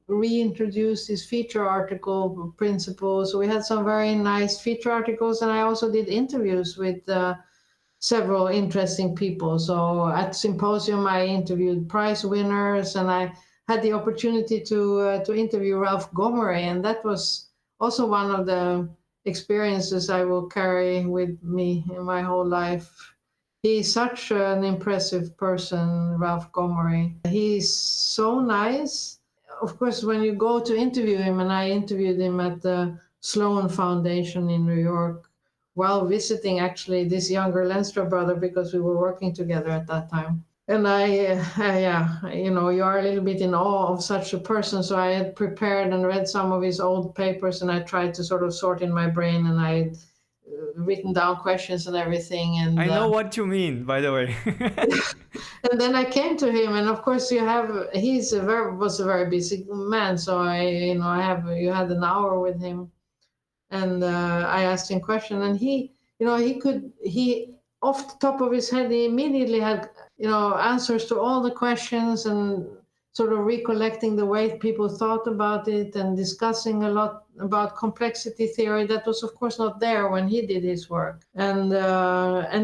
reintroduced these feature article principles. So we had some very nice feature articles, and I also did interviews with several interesting people. So at Symposium, I interviewed prize winners, and I had the opportunity to interview Ralph Gomory, and that was also one of the experiences I will carry with me in my whole life. He's such an impressive person, Ralph Gomory. He's so nice. Of course, when you go to interview him, and I interviewed him at the Sloan Foundation in New York while visiting actually this younger Lenstra brother, because we were working together at that time. And you are a little bit in awe of such a person. So I had prepared and read some of his old papers, and I tried to sort of sort in my brain, and I had written down questions and everything. And I know what you mean, by the way. And then I came to him, and of course was a very busy man. So you had an hour with him, and I asked him questions, and he off the top of his head, he immediately had answers to all the questions, and sort of recollecting the way people thought about it and discussing a lot about complexity theory that was, of course, not there when he did his work. And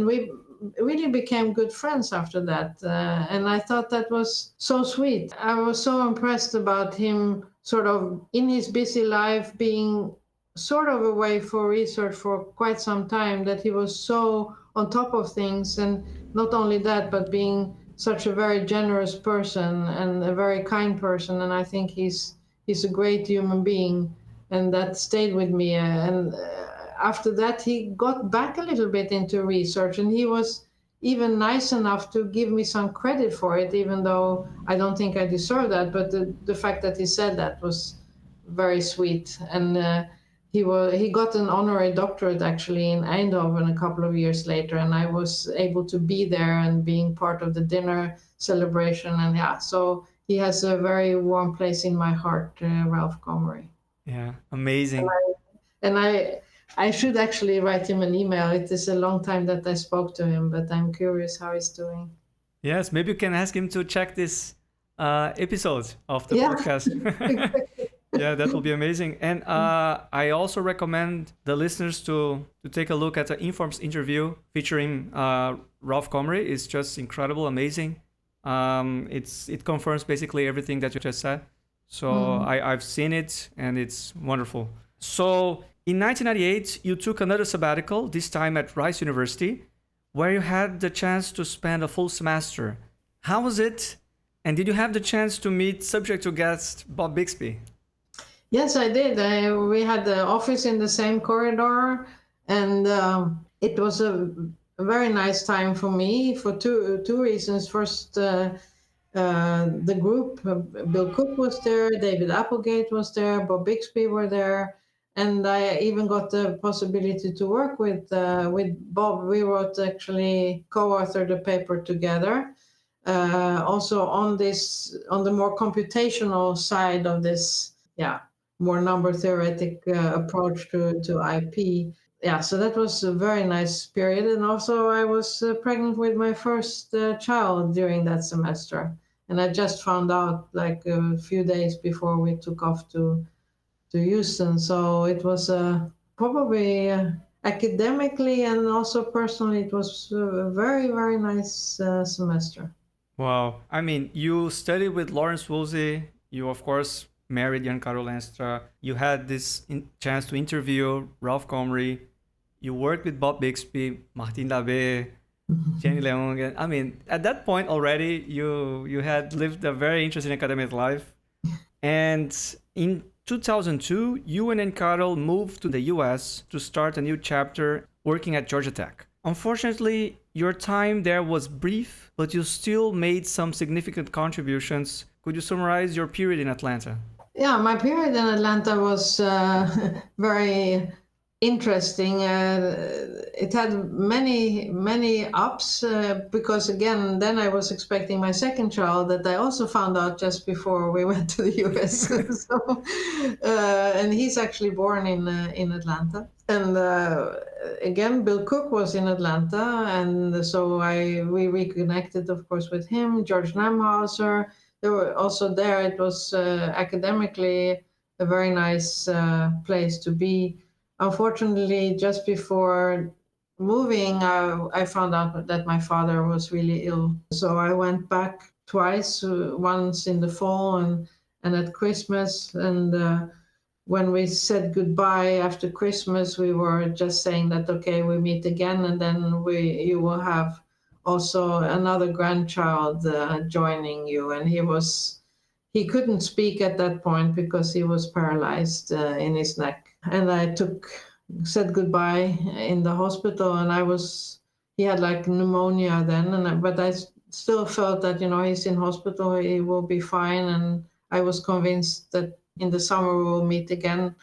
we really became good friends after that. And I thought that was so sweet. I was so impressed about him sort of in his busy life being sort of away for research for quite some time, that he was so on top of things. And not only that, but being such a very generous person and a very kind person. And I think he's a great human being. And that stayed with me. After that, he got back a little bit into research, and he was even nice enough to give me some credit for it, even though I don't think I deserve that. But the fact that he said that was very sweet. And he got an honorary doctorate actually in Eindhoven a couple of years later, and I was able to be there and being part of the dinner celebration. And yeah, so he has a very warm place in my heart, Ralph Gomory. Yeah, amazing. And I should actually write him an email. It is a long time that I spoke to him, but I'm curious how he's doing. Yes, maybe you can ask him to check this episode of the podcast. Yeah, that will be amazing. And I also recommend the listeners to take a look at the Informs interview featuring Ralph Gomory. It's just incredible, amazing. It confirms basically everything that you just said. So I've seen it, and it's wonderful. So in 1998, you took another sabbatical, this time at Rice University, where you had the chance to spend a full semester. How was it? And did you have the chance to meet subject to guest Bob Bixby? Yes, I did. We had the office in the same corridor, and it was a very nice time for me for two reasons. First, the group, Bill Cook was there, David Applegate was there, Bob Bixby were there, and I even got the possibility to work with Bob. We wrote actually co-authored a paper together. Also on the more computational side of this, more number theoretic approach to IP. Yeah, so that was a very nice period. And also I was pregnant with my first child during that semester. And I just found out like a few days before we took off to Houston. So it was probably academically and also personally, it was a very, very nice semester. Wow. I mean, you studied with Laurence Wolsey. You, of course, married Jan Karel Lenstra. You had this chance to interview Ralph Gomory. You worked with Bob Bixby, Martine Labbé, Jenny Leung. I mean, at that point already, you had lived a very interesting academic life. And in 2002, you and Jan Karel moved to the US to start a new chapter working at Georgia Tech. Unfortunately, your time there was brief, but you still made some significant contributions. Could you summarize your period in Atlanta? Yeah, my period in Atlanta was very interesting. It had many ups because again, then I was expecting my second child that I also found out just before we went to the US. So, and he's actually born in Atlanta. And again, Bill Cook was in Atlanta, and so we reconnected, of course, with him. George Namhauser. They were also there. It was academically a very nice place to be. Unfortunately, just before moving, I found out that my father was really ill. So I went back twice, once in the fall and at Christmas. And when we said goodbye after Christmas, we were just saying that, okay, we meet again, and then you will have also another grandchild joining you. And he couldn't speak at that point because he was paralyzed in his neck. And I said goodbye in the hospital, and he had like pneumonia then, but I still felt that, he's in hospital, he will be fine. And I was convinced that in the summer we will meet again.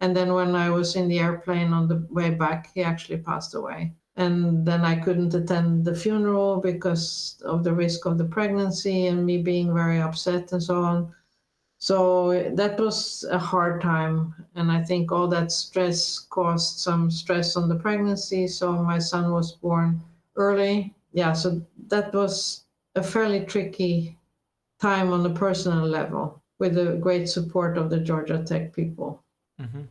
And then when I was in the airplane on the way back, he actually passed away. And then I couldn't attend the funeral because of the risk of the pregnancy and me being very upset and so on. So that was a hard time. And I think all that stress caused some stress on the pregnancy. So my son was born early. Yeah, so that was a fairly tricky time on a personal level with the great support of the Georgia Tech people. Mm-hmm.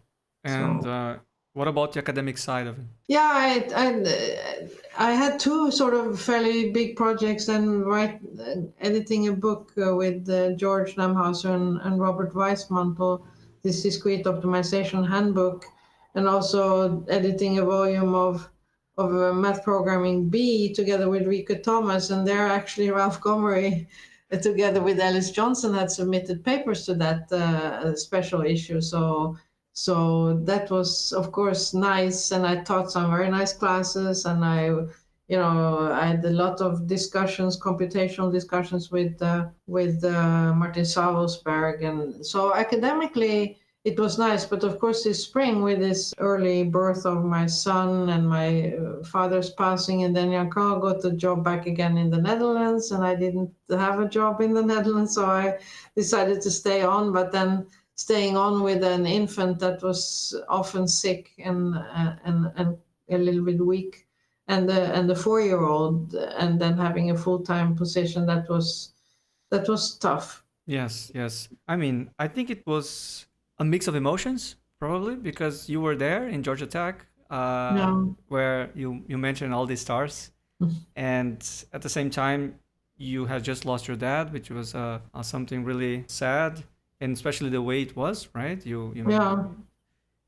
And So, what about the academic side of it? yeah, I had two sort of fairly big projects and editing a book with George Lamhauser and Robert Weissmantel, this Discrete Optimization Handbook, and also editing a volume of Math Programming B together with Rika Thomas, and there actually Ralph Gomory together with Alice Johnson had submitted papers to that special issue. So that was, of course, nice, and I taught some very nice classes, and I had a lot of discussions, computational discussions with Martin Savelsberg, and so academically it was nice. But of course, this spring, with this early birth of my son and my father's passing, and then Jan Karel got a job back again in the Netherlands, and I didn't have a job in the Netherlands, so I decided to stay on, but then staying on with an infant that was often sick and a little bit weak, and the 4-year-old, and then having a full-time position, that was tough. Yes, yes. I mean, I think it was a mix of emotions, probably, because you were there in Georgia Tech, Yeah. where you mentioned all these stars, and at the same time, you had just lost your dad, which was something really sad, and especially the way it was, right? Yeah.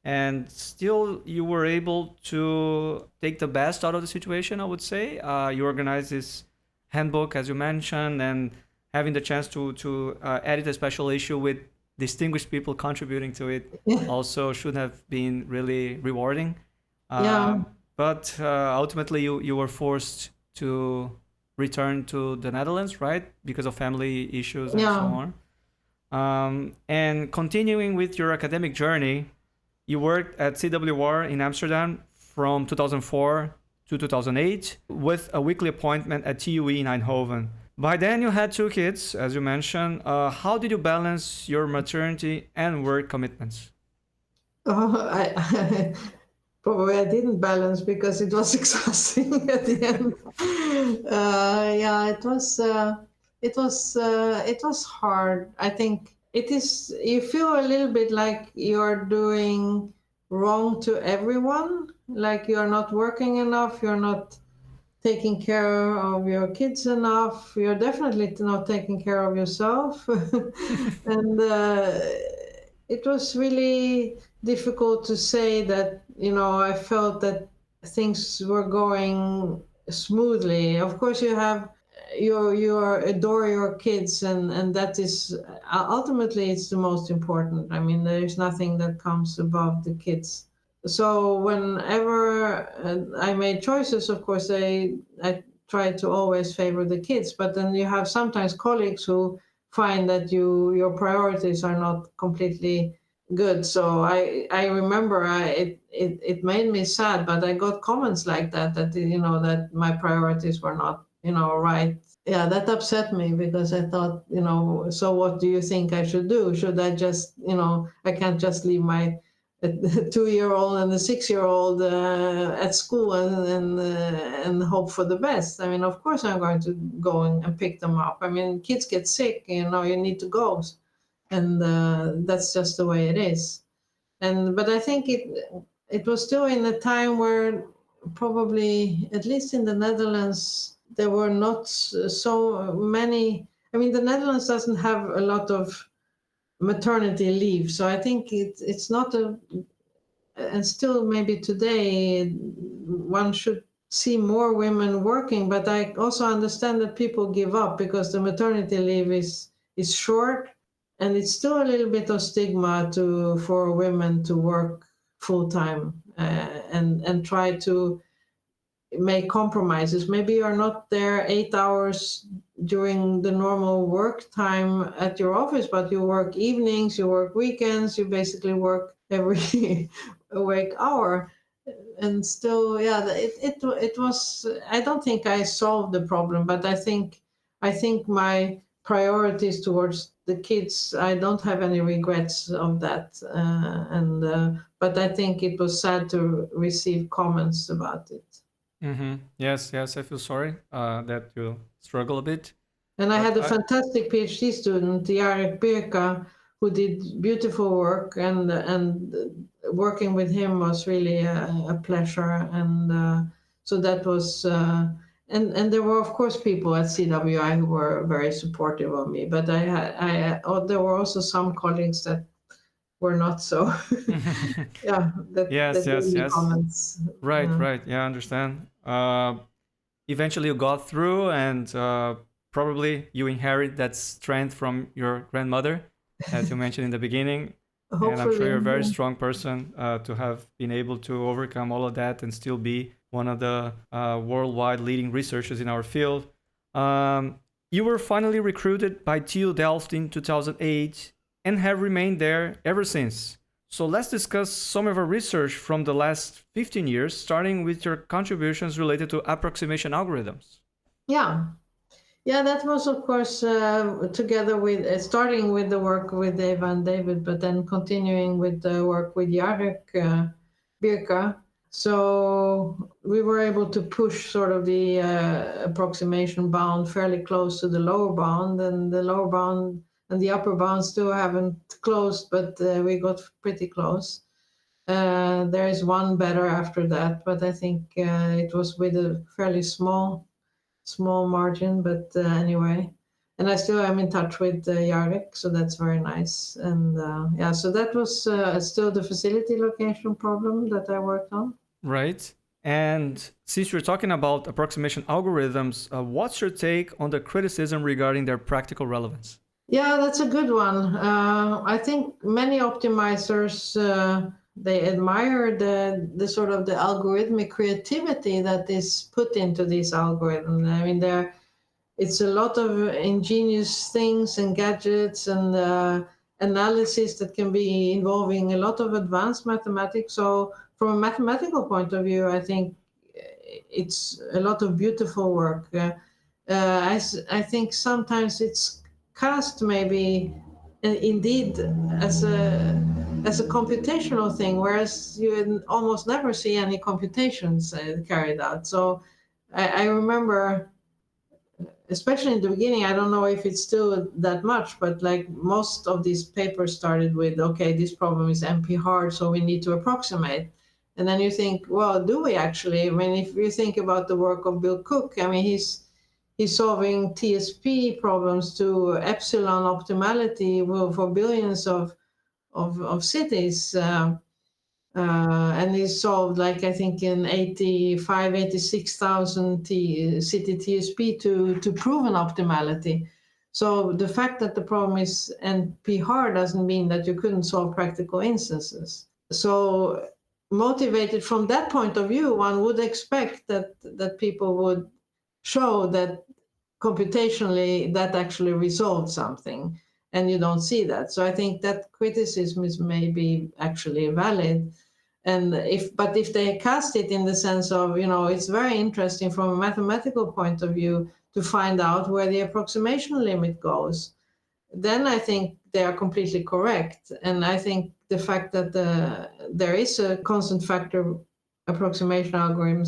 And still you were able to take the best out of the situation, I would say. You organized this handbook, as you mentioned, and having the chance to edit a special issue with distinguished people contributing to it Yeah. also should have been really rewarding. Yeah. But ultimately, you were forced to return to the Netherlands, right? Because of family issues and so Yeah. on. And continuing with your academic journey, you worked at CWI in Amsterdam from 2004 to 2008 with a weekly appointment at TUE in Eindhoven. By then, you had 2 kids, as you mentioned. How did you balance your maternity and work commitments? Probably I didn't balance because it was exhausting at the end. Yeah, it was hard. I think it is. You feel a little bit like you're doing wrong to everyone. Like you're not working enough. You're not taking care of your kids enough. You're definitely not taking care of yourself. And it was really difficult to say that, I felt that things were going smoothly. Of course, you adore your kids, and that is ultimately it's the most important. I mean, there is nothing that comes above the kids. So whenever I made choices, of course, I try to always favor the kids. But then you have sometimes colleagues who find that your priorities are not completely good. So I remember it made me sad, but I got comments like that that my priorities were not right. Yeah, that upset me because I thought, so what do you think I should do? Should I just, I can't just leave my a 2-year-old and a 6-year-old at school and hope for the best. I mean, of course, I'm going to go and pick them up. I mean, kids get sick, you need to go, and that's just the way it is. But I think it was still in a time where probably, at least in the Netherlands, there were not so many. I mean, the Netherlands doesn't have a lot of maternity leave, so I think it's not and still maybe today one should see more women working, but I also understand that people give up because the maternity leave is short, and it's still a little bit of stigma for women to work full time and try to make compromises. Maybe you're not there 8 hours during the normal work time at your office, but you work evenings, you work weekends, you basically work every awake hour. And still, yeah, it was. I don't think I solved the problem, but I think my priorities towards the kids, I don't have any regrets of that. But I think it was sad to receive comments about it. Mm-hmm. Yes, yes, I feel sorry that you struggle a bit. And I had a fantastic PhD student, Jarek Birka, who did beautiful work, and working with him was really a pleasure. And so that was, and there were of course people at CWI who were very supportive of me. But there were also some colleagues that were not so. Yeah, that gave me comments. Right, right. Yeah, I understand. Eventually you got through, and probably you inherit that strength from your grandmother, as you mentioned in the beginning. Hopefully, and I'm sure you're a very strong person to have been able to overcome all of that and still be one of the worldwide leading researchers in our field. You were finally recruited by TU Delft in 2008 and have remained there ever since. So let's discuss some of our research from the last 15 years, starting with your contributions related to approximation algorithms. Yeah, that was, of course, together with starting with the work with Eva and David, but then continuing with the work with Jarek Birka. So we were able to push sort of the approximation bound fairly close to the lower bound, and the lower bound and the upper bound still haven't closed, but we got pretty close. There is one better after that, but I think it was with a fairly small margin, but anyway. And I still am in touch with Jarek, so that's very nice. And yeah, so that was still the facility location problem that I worked on. Right. And since you're talking about approximation algorithms, what's your take on the criticism regarding their practical relevance? Yeah, that's a good one. I think many optimizers they admire the sort of the algorithmic creativity that is put into these algorithms. I mean, it's a lot of ingenious things and gadgets and analysis that can be involving a lot of advanced mathematics. So from a mathematical point of view, I think it's a lot of beautiful work. I think sometimes it's cast maybe indeed as a computational thing, whereas you almost never see any computations carried out. So I remember, especially in the beginning, I don't know if it's still that much, but like most of these papers started with, okay, this problem is NP hard, so we need to approximate. And then you think, well, do we actually? I mean, if you think about the work of Bill Cook, I mean, he's solving TSP problems to epsilon optimality for billions of cities. And he solved, like, I think in 86,000 city TSP to prove an optimality. So the fact that the problem is NP hard doesn't mean that you couldn't solve practical instances. So motivated from that point of view, one would expect that people would show that computationally that actually resolved something, and you don't see that. So I think that criticism is maybe actually valid. And if they cast it in the sense of, it's very interesting from a mathematical point of view to find out where the approximation limit goes, then I think they are completely correct. And I think the fact that there is a constant factor approximation algorithm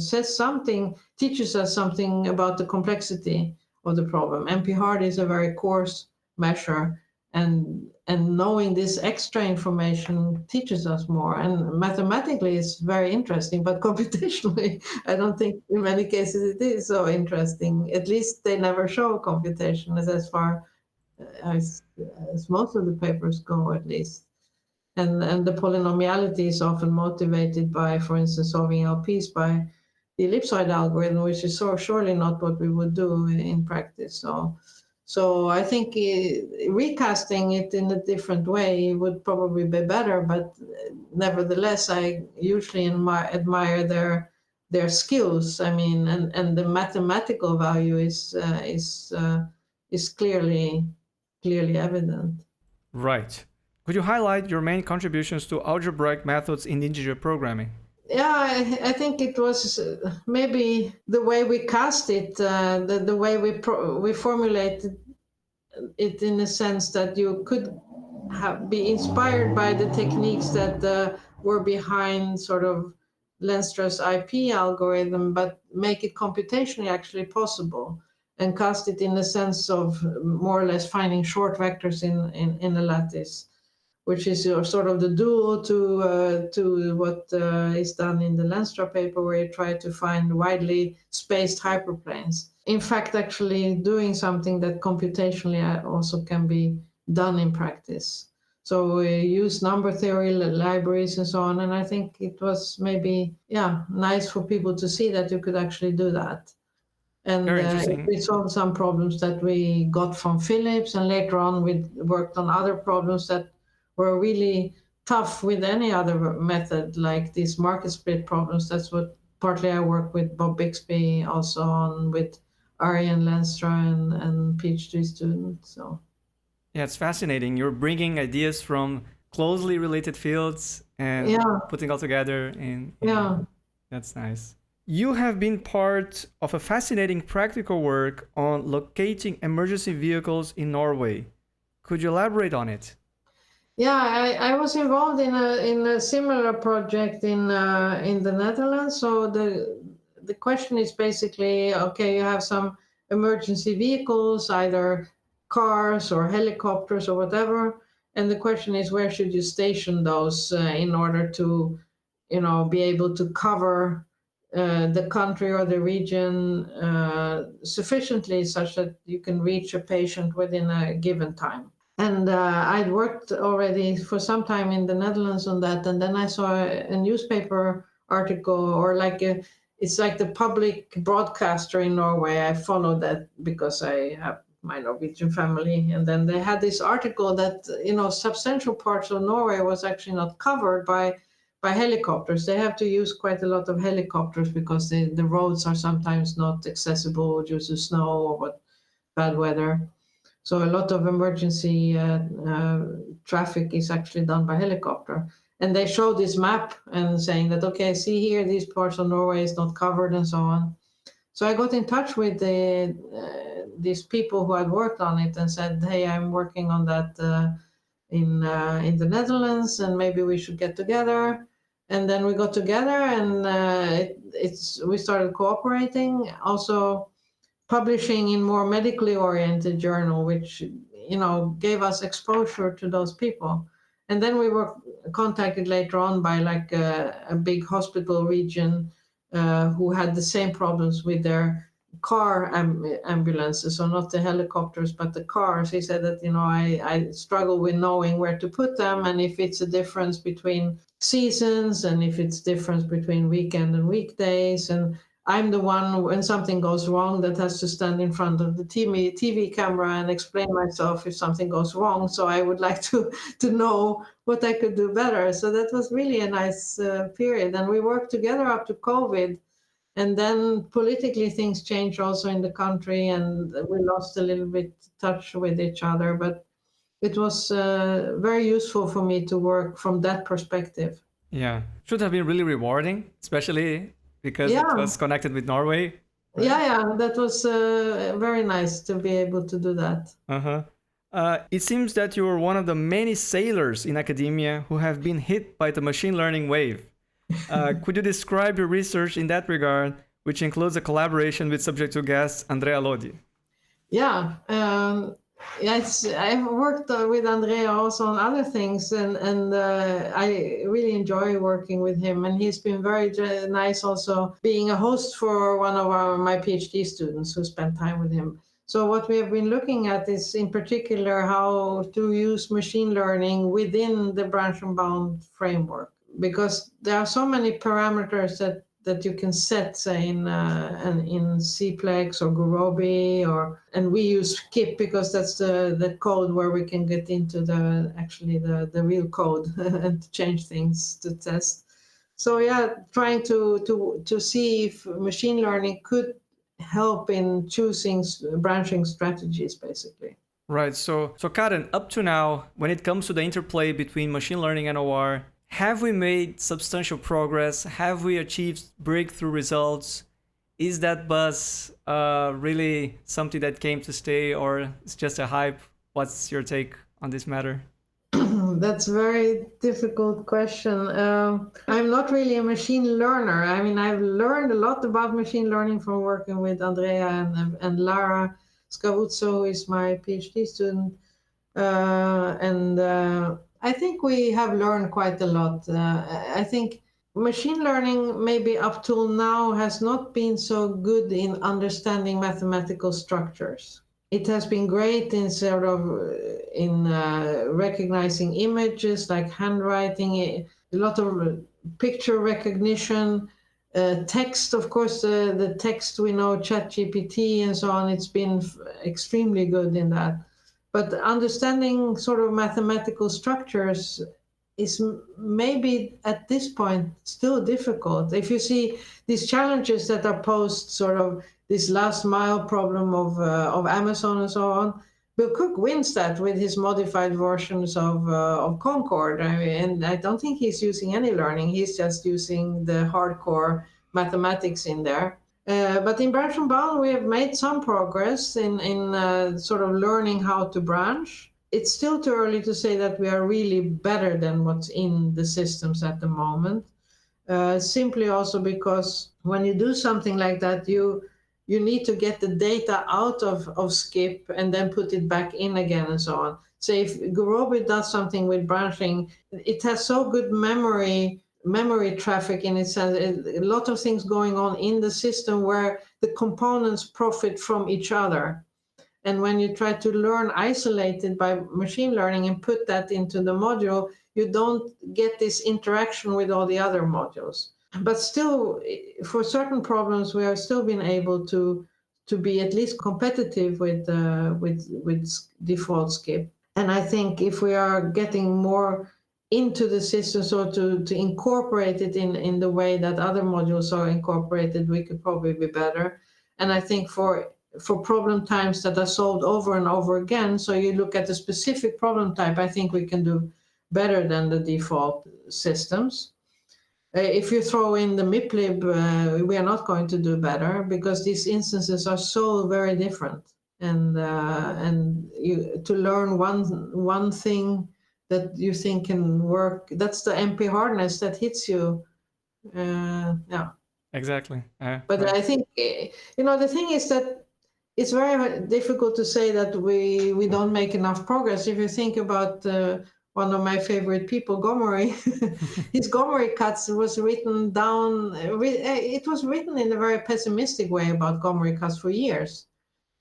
teaches us something about the complexity of the problem. NP hard is a very coarse measure, and knowing this extra information teaches us more. And mathematically it's very interesting, but computationally I don't think in many cases it is so interesting. At least they never show computation as far as most of the papers go, at least. And the polynomiality is often motivated by, for instance, solving LPs by the ellipsoid algorithm, which is surely not what we would do in practice. So I think recasting it in a different way would probably be better, but nevertheless, I usually admire their skills. I mean, and the mathematical value is clearly evident. Right. Could you highlight your main contributions to algebraic methods in integer programming? Yeah, I think it was maybe the way we cast it, the way we formulated it, in a sense that you could be inspired by the techniques that were behind sort of Lenstra's IP algorithm, but make it computationally actually possible. and cast it in the sense of more or less finding short vectors in a lattice, which is sort of the dual to what is done in the Lenstra paper, where you try to find widely spaced hyperplanes. In fact, actually doing something that computationally also can be done in practice. So we use number theory libraries and so on, and I think it was maybe nice for people to see that you could actually do that. And we solved some problems that we got from Philips, and later on we worked on other problems that were really tough with any other method, like these market split problems. That's what partly I work with Bob Bixby also on, with Arjen Lenstra and PhD students. So yeah, it's fascinating. You're bringing ideas from closely related fields and putting all together in that's nice. You have been part of a fascinating practical work on locating emergency vehicles in Norway. Could you elaborate on it? Yeah, I was involved in a similar project in the Netherlands. So the question is basically, okay, you have some emergency vehicles, either cars or helicopters or whatever, and the question is, where should you station those in order to, be able to cover the country or the region sufficiently such that you can reach a patient within a given time. And I'd worked already for some time in the Netherlands on that. And then I saw a newspaper article, or it's like the public broadcaster in Norway. I followed that because I have my Norwegian family. And then they had this article that, substantial parts of Norway was actually not covered by helicopters. They have to use quite a lot of helicopters because the roads are sometimes not accessible due to snow or bad weather. So a lot of emergency traffic is actually done by helicopter. And they showed this map and saying that, okay, see here, these parts of Norway is not covered and so on. So I got in touch with these people who had worked on it and said, hey, I'm working on that in the Netherlands, and maybe we should get together. And then we got together, and we started cooperating. Also, publishing in more medically oriented journal, which gave us exposure to those people. And then we were contacted later on by a big hospital region who had the same problems with their car ambulances, so not the helicopters but the cars. He said that I struggle with knowing where to put them, and if it's a difference between seasons, and if it's difference between weekend and weekdays, and I'm the one, when something goes wrong, that has to stand in front of the TV camera and explain myself if something goes wrong. So I would like to know what I could do better. So that was really a nice period. And we worked together up to COVID. And then politically things changed also in the country, and we lost a little bit touch with each other. But it was very useful for me to work from that perspective. Yeah, should have been really rewarding, especially because it was connected with Norway. Right? Yeah, that was very nice to be able to do that. It seems that you are one of the many sailors in academia who have been hit by the machine learning wave. Could you describe your research in that regard, which includes a collaboration with subject to guest Andrea Lodi? Yeah, I've worked with Andrea also on other things, and I really enjoy working with him. And he's been very nice also being a host for one of my PhD students who spent time with him. So what we have been looking at is in particular how to use machine learning within the branch and bound framework, because there are so many parameters that you can set, say in Cplex or Gurobi, and we use KIP because that's the code where we can get into the real code and change things to test. So trying to see if machine learning could help in choosing branching strategies, basically. Right. So Karen, up to now, when it comes to the interplay between machine learning and OR, have we made substantial progress? Have we achieved breakthrough results? Is that buzz really something that came to stay, or it's just a hype? What's your take on this matter? That's a very difficult question. I'm not really a machine learner. I mean, I've learned a lot about machine learning from working with Andrea and Lara Scavuzzo, who is my PhD student. I think we have learned quite a lot. I think machine learning, maybe up till now, has not been so good in understanding mathematical structures. It has been great in sort of recognizing images like handwriting, a lot of picture recognition, text. Of course, the text we know, ChatGPT and so on. It's been extremely good in that. But understanding sort of mathematical structures is maybe at this point still difficult. If you see these challenges that are posed, sort of this last mile problem of Amazon and so on, Bill Cook wins that with his modified versions of Concord. I mean, and I don't think he's using any learning. He's just using the hardcore mathematics in there. But in branch and bound, we have made some progress in sort of learning how to branch. It's still too early to say that we are really better than what's in the systems at the moment. Simply also because when you do something like that, you need to get the data out of Skip and then put it back in again and so on. So if Gurobi does something with branching, it has so good memory traffic in its sense, a lot of things going on in the system where the components profit from each other. And when you try to learn isolated by machine learning and put that into the module, you don't get this interaction with all the other modules. But still, for certain problems, we have still been able to be at least competitive with default Skip. And I think if we are getting more into the system, so to incorporate it in the way that other modules are incorporated, we could probably be better. And I think for problem types that are solved over and over again, so you look at a specific problem type, I think we can do better than the default systems. If you throw in the miplib, we are not going to do better because these instances are so very different. And to learn one thing that you think can work, that's the MP hardness that hits you. Yeah. Exactly. But right. I think, the thing is that it's very difficult to say that we don't make enough progress. If you think about one of my favorite people, Gomory, his Gomory cuts was written down, it was written in a very pessimistic way about Gomory cuts for years.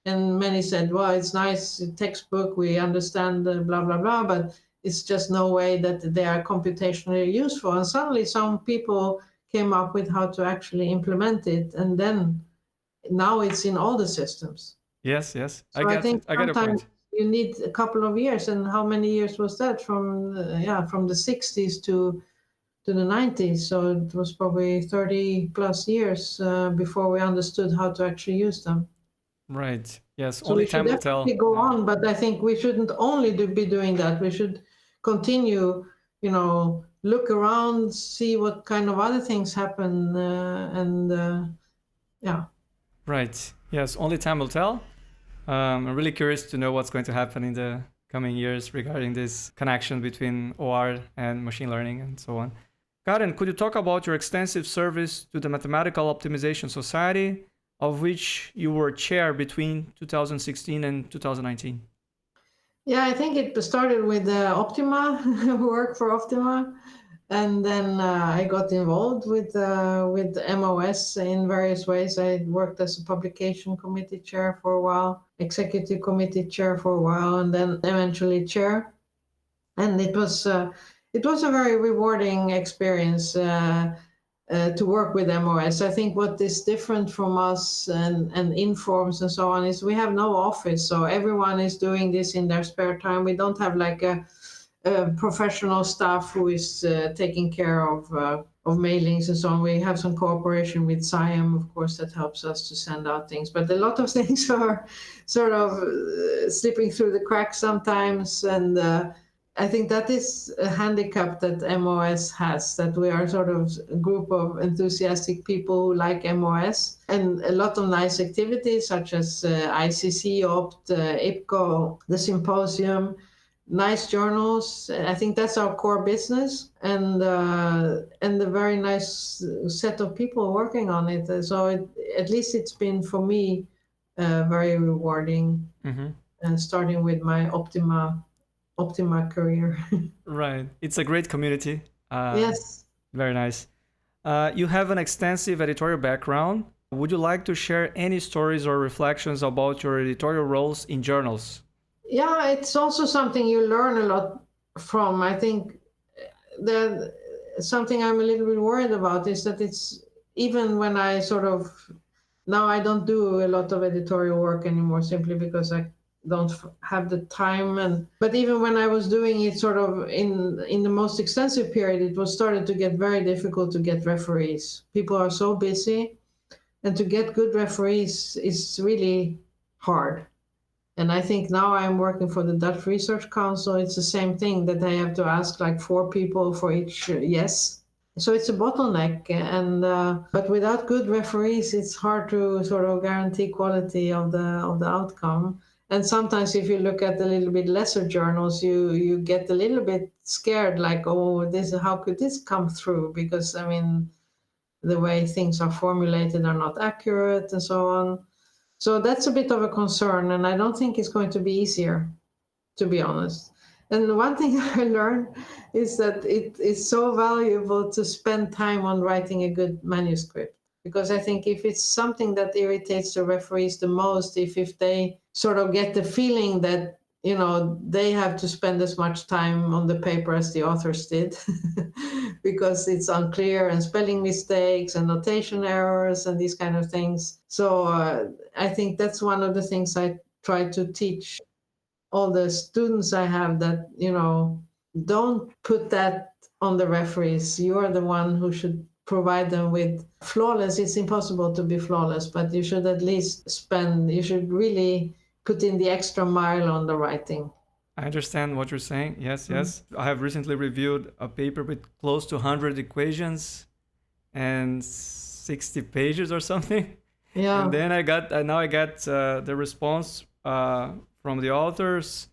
And many said, well, it's nice, textbook, we understand blah, blah, blah, but it's just no way that they are computationally useful. And suddenly some people came up with how to actually implement it. And then now it's in all the systems. Yes. So I think sometimes you need a couple of years. And how many years was that? From the 60s to the 90s. So it was probably 30 plus years before we understood how to actually use them. Right. Yes. So only we should time will tell. definitely go on, but I think we shouldn't only be doing that. We should continue, look around, see what kind of other things happen, yeah. Right. Yes. Only time will tell. I'm really curious to know what's going to happen in the coming years regarding this connection between OR and machine learning and so on. Karen, could you talk about your extensive service to the Mathematical Optimization Society, of which you were chair between 2016 and 2019? Yeah, I think it started with OPTIMA, work for OPTIMA. And then I got involved with MOS in various ways. I worked as a publication committee chair for a while, executive committee chair for a while, and then eventually chair. And it was a very rewarding experience to work with MOS. I think what is different from us and Informs and so on is we have no office, so everyone is doing this in their spare time. We don't have like a professional staff who is taking care of mailings and so on. We have some cooperation with SIAM, of course, that helps us to send out things. But a lot of things are sort of slipping through the cracks sometimes. And I think that is a handicap that MOS has, that we are sort of a group of enthusiastic people who like MOS, and a lot of nice activities such as ICC, OPT, IPCO, the symposium. nice journals. I think that's our core business, and a very nice set of people working on it. So at least it's been for me very rewarding. Starting with my Optima career. Right. It's a great community. Yes. Very nice. You have an extensive editorial background. Would you like to share any stories or reflections about your editorial roles in journals? Yeah, it's also something you learn a lot from. I think that something I'm a little bit worried about is that it's even when I sort of now I don't do a lot of editorial work anymore simply because I don't have the time. And but even when I was doing it sort of in the most extensive period, it was started to get very difficult to get referees. People are so busy, and to get good referees is really hard. And I think now I'm working for the Dutch Research Council. It's the same thing that I have to ask like 4 people for each yes. So it's a bottleneck, and but without good referees, it's hard to sort of guarantee quality of the outcome. And sometimes, if you look at the little bit lesser journals, you get a little bit scared, like, oh, this how could this come through? Because I mean, the way things are formulated are not accurate, and so on. So that's a bit of a concern, and I don't think it's going to be easier, to be honest. And one thing I learned is that it is so valuable to spend time on writing a good manuscript. Because I think if it's something that irritates the referees the most, if they sort of get the feeling that, you know, they have to spend as much time on the paper as the authors did, because it's unclear and spelling mistakes and notation errors and these kind of things. So I think that's one of the things I try to teach all the students I have, that, you know, don't put that on the referees. You are the one who should provide them with flawless. It's impossible to be flawless, but you should at least you should really put in the extra mile on the writing. I understand what you're saying. Yes, yes. I have recently reviewed a paper with close to 100 equations and 60 pages or something. Yeah. And then I got the response from the authors,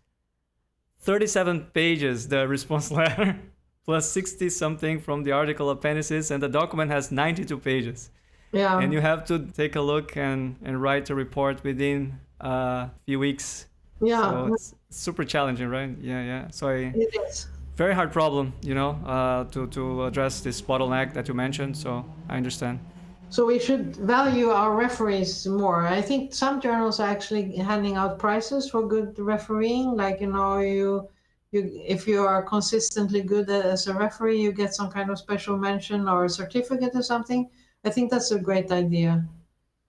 37 pages, the response letter, plus 60 something from the article appendices, and the document has 92 pages. Yeah. And you have to take a look and write a report within a few weeks. Yeah. So it's super challenging, right? Yeah. So it is. Very hard problem, you know, to address this bottleneck that you mentioned. So I understand. So we should value our referees more. I think some journals are actually handing out prizes for good refereeing. Like, you know, you if you are consistently good as a referee, you get some kind of special mention or a certificate or something. I think that's a great idea.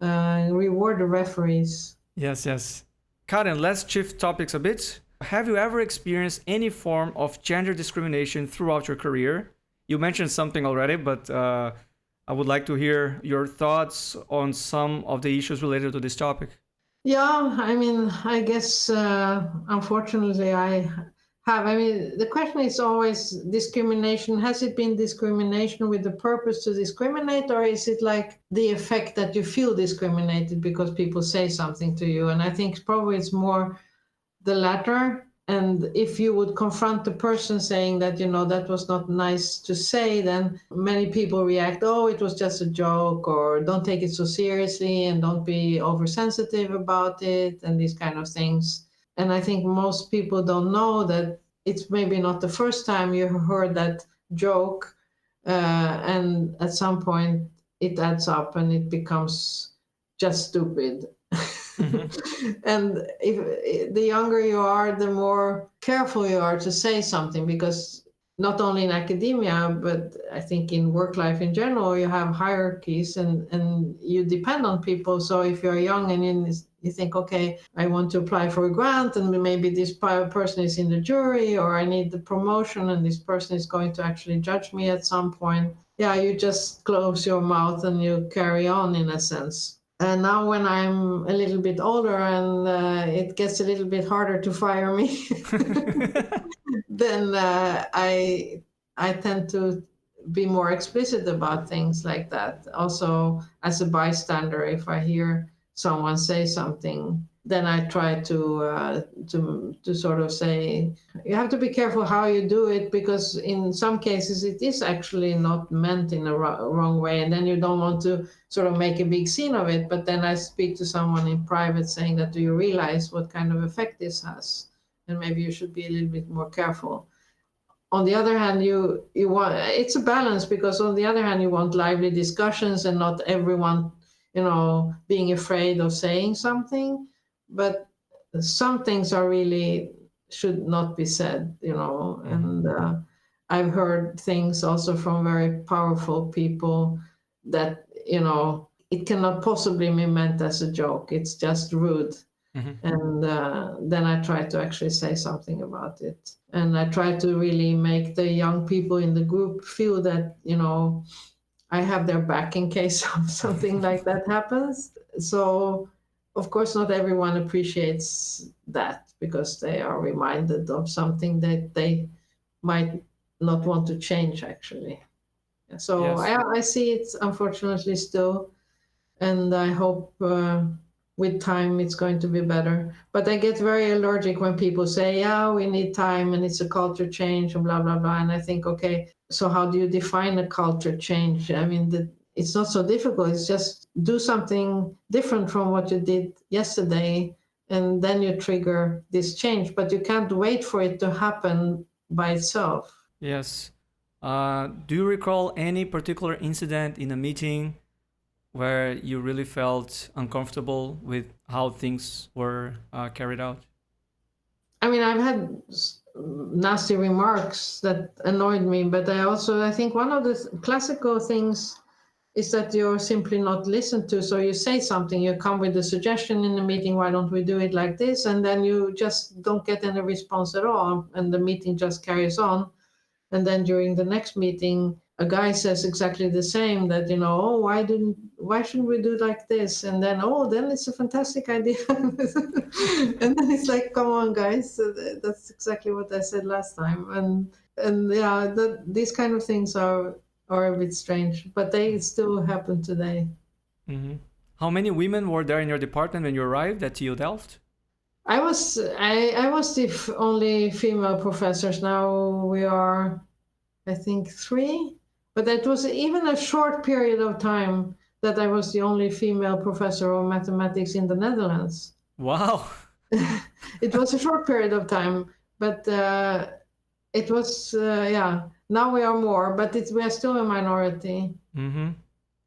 Reward the referees. Yes. Karen, let's shift topics a bit. Have you ever experienced any form of gender discrimination throughout your career? You mentioned something already, but I would like to hear your thoughts on some of the issues related to this topic. Yeah, I mean, I guess, unfortunately, I have. I mean, the question is always discrimination. Has it been discrimination with the purpose to discriminate, or is it like the effect that you feel discriminated because people say something to you? And I think probably it's more the latter. And if you would confront the person saying that, you know, that was not nice to say, then many people react, oh, it was just a joke, or don't take it so seriously, and don't be oversensitive about it, and these kind of things. And I think most people don't know that it's maybe not the first time you heard that joke, and at some point it adds up and it becomes just stupid. And if the younger you are, the more careful you are to say something, because not only in academia, but I think in work life in general, you have hierarchies, and you depend on people. So if you're young and you think, okay, I want to apply for a grant, and maybe this person is in the jury, or I need the promotion, and this person is going to actually judge me at some point. Yeah, you just close your mouth and you carry on, in a sense. And now when I'm a little bit older and it gets a little bit harder to fire me, then I tend to be more explicit about things like that. Also, as a bystander, if I hear someone say something then I try to sort of say, you have to be careful how you do it, because in some cases it is actually not meant in a wrong way, and then you don't want to sort of make a big scene of it. But then I speak to someone in private saying that, do you realize what kind of effect this has? And maybe you should be a little bit more careful. On the other hand, you want, it's a balance, because on the other hand you want lively discussions and not everyone, being afraid of saying something. But some things are really should not be said, and I've heard things also from very powerful people that, it cannot possibly be meant as a joke. It's just rude. And then I try to actually say something about it. And I try to really make the young people in the group feel that, I have their back in case of something like that happens. So, of course, not everyone appreciates that, because they are reminded of something that they might not want to change, actually. So yes. I see it, unfortunately, still. And I hope with time it's going to be better. But I get very allergic when people say, yeah, we need time and it's a culture change and blah, blah, blah. And I think, okay, so how do you define a culture change? I mean, it's not so difficult. It's just do something different from what you did yesterday, and then you trigger this change. But you can't wait for it to happen by itself. Yes. Do you recall any particular incident in a meeting where you really felt uncomfortable with how things were carried out? I mean, I've had nasty remarks that annoyed me, but I think one of the classical things is that you're simply not listened to. So you say something, you come with a suggestion in the meeting, why don't we do it like this? And then you just don't get any response at all, and the meeting just carries on. And then during the next meeting, a guy says exactly the same, that, oh, why shouldn't we do it like this? And then, oh, then it's a fantastic idea. And then it's like, come on, guys, that's exactly what I said last time. And yeah, these kind of things are a bit strange, but they still happen today. Mm-hmm. How many women were there in your department when you arrived at TU Delft? I was the only female professors. Now we are, I think, 3. But it was even a short period of time that I was the only female professor of mathematics in the Netherlands. Wow. It was a short period of time, but it was, now we are more, but we are still a minority. Mm-hmm.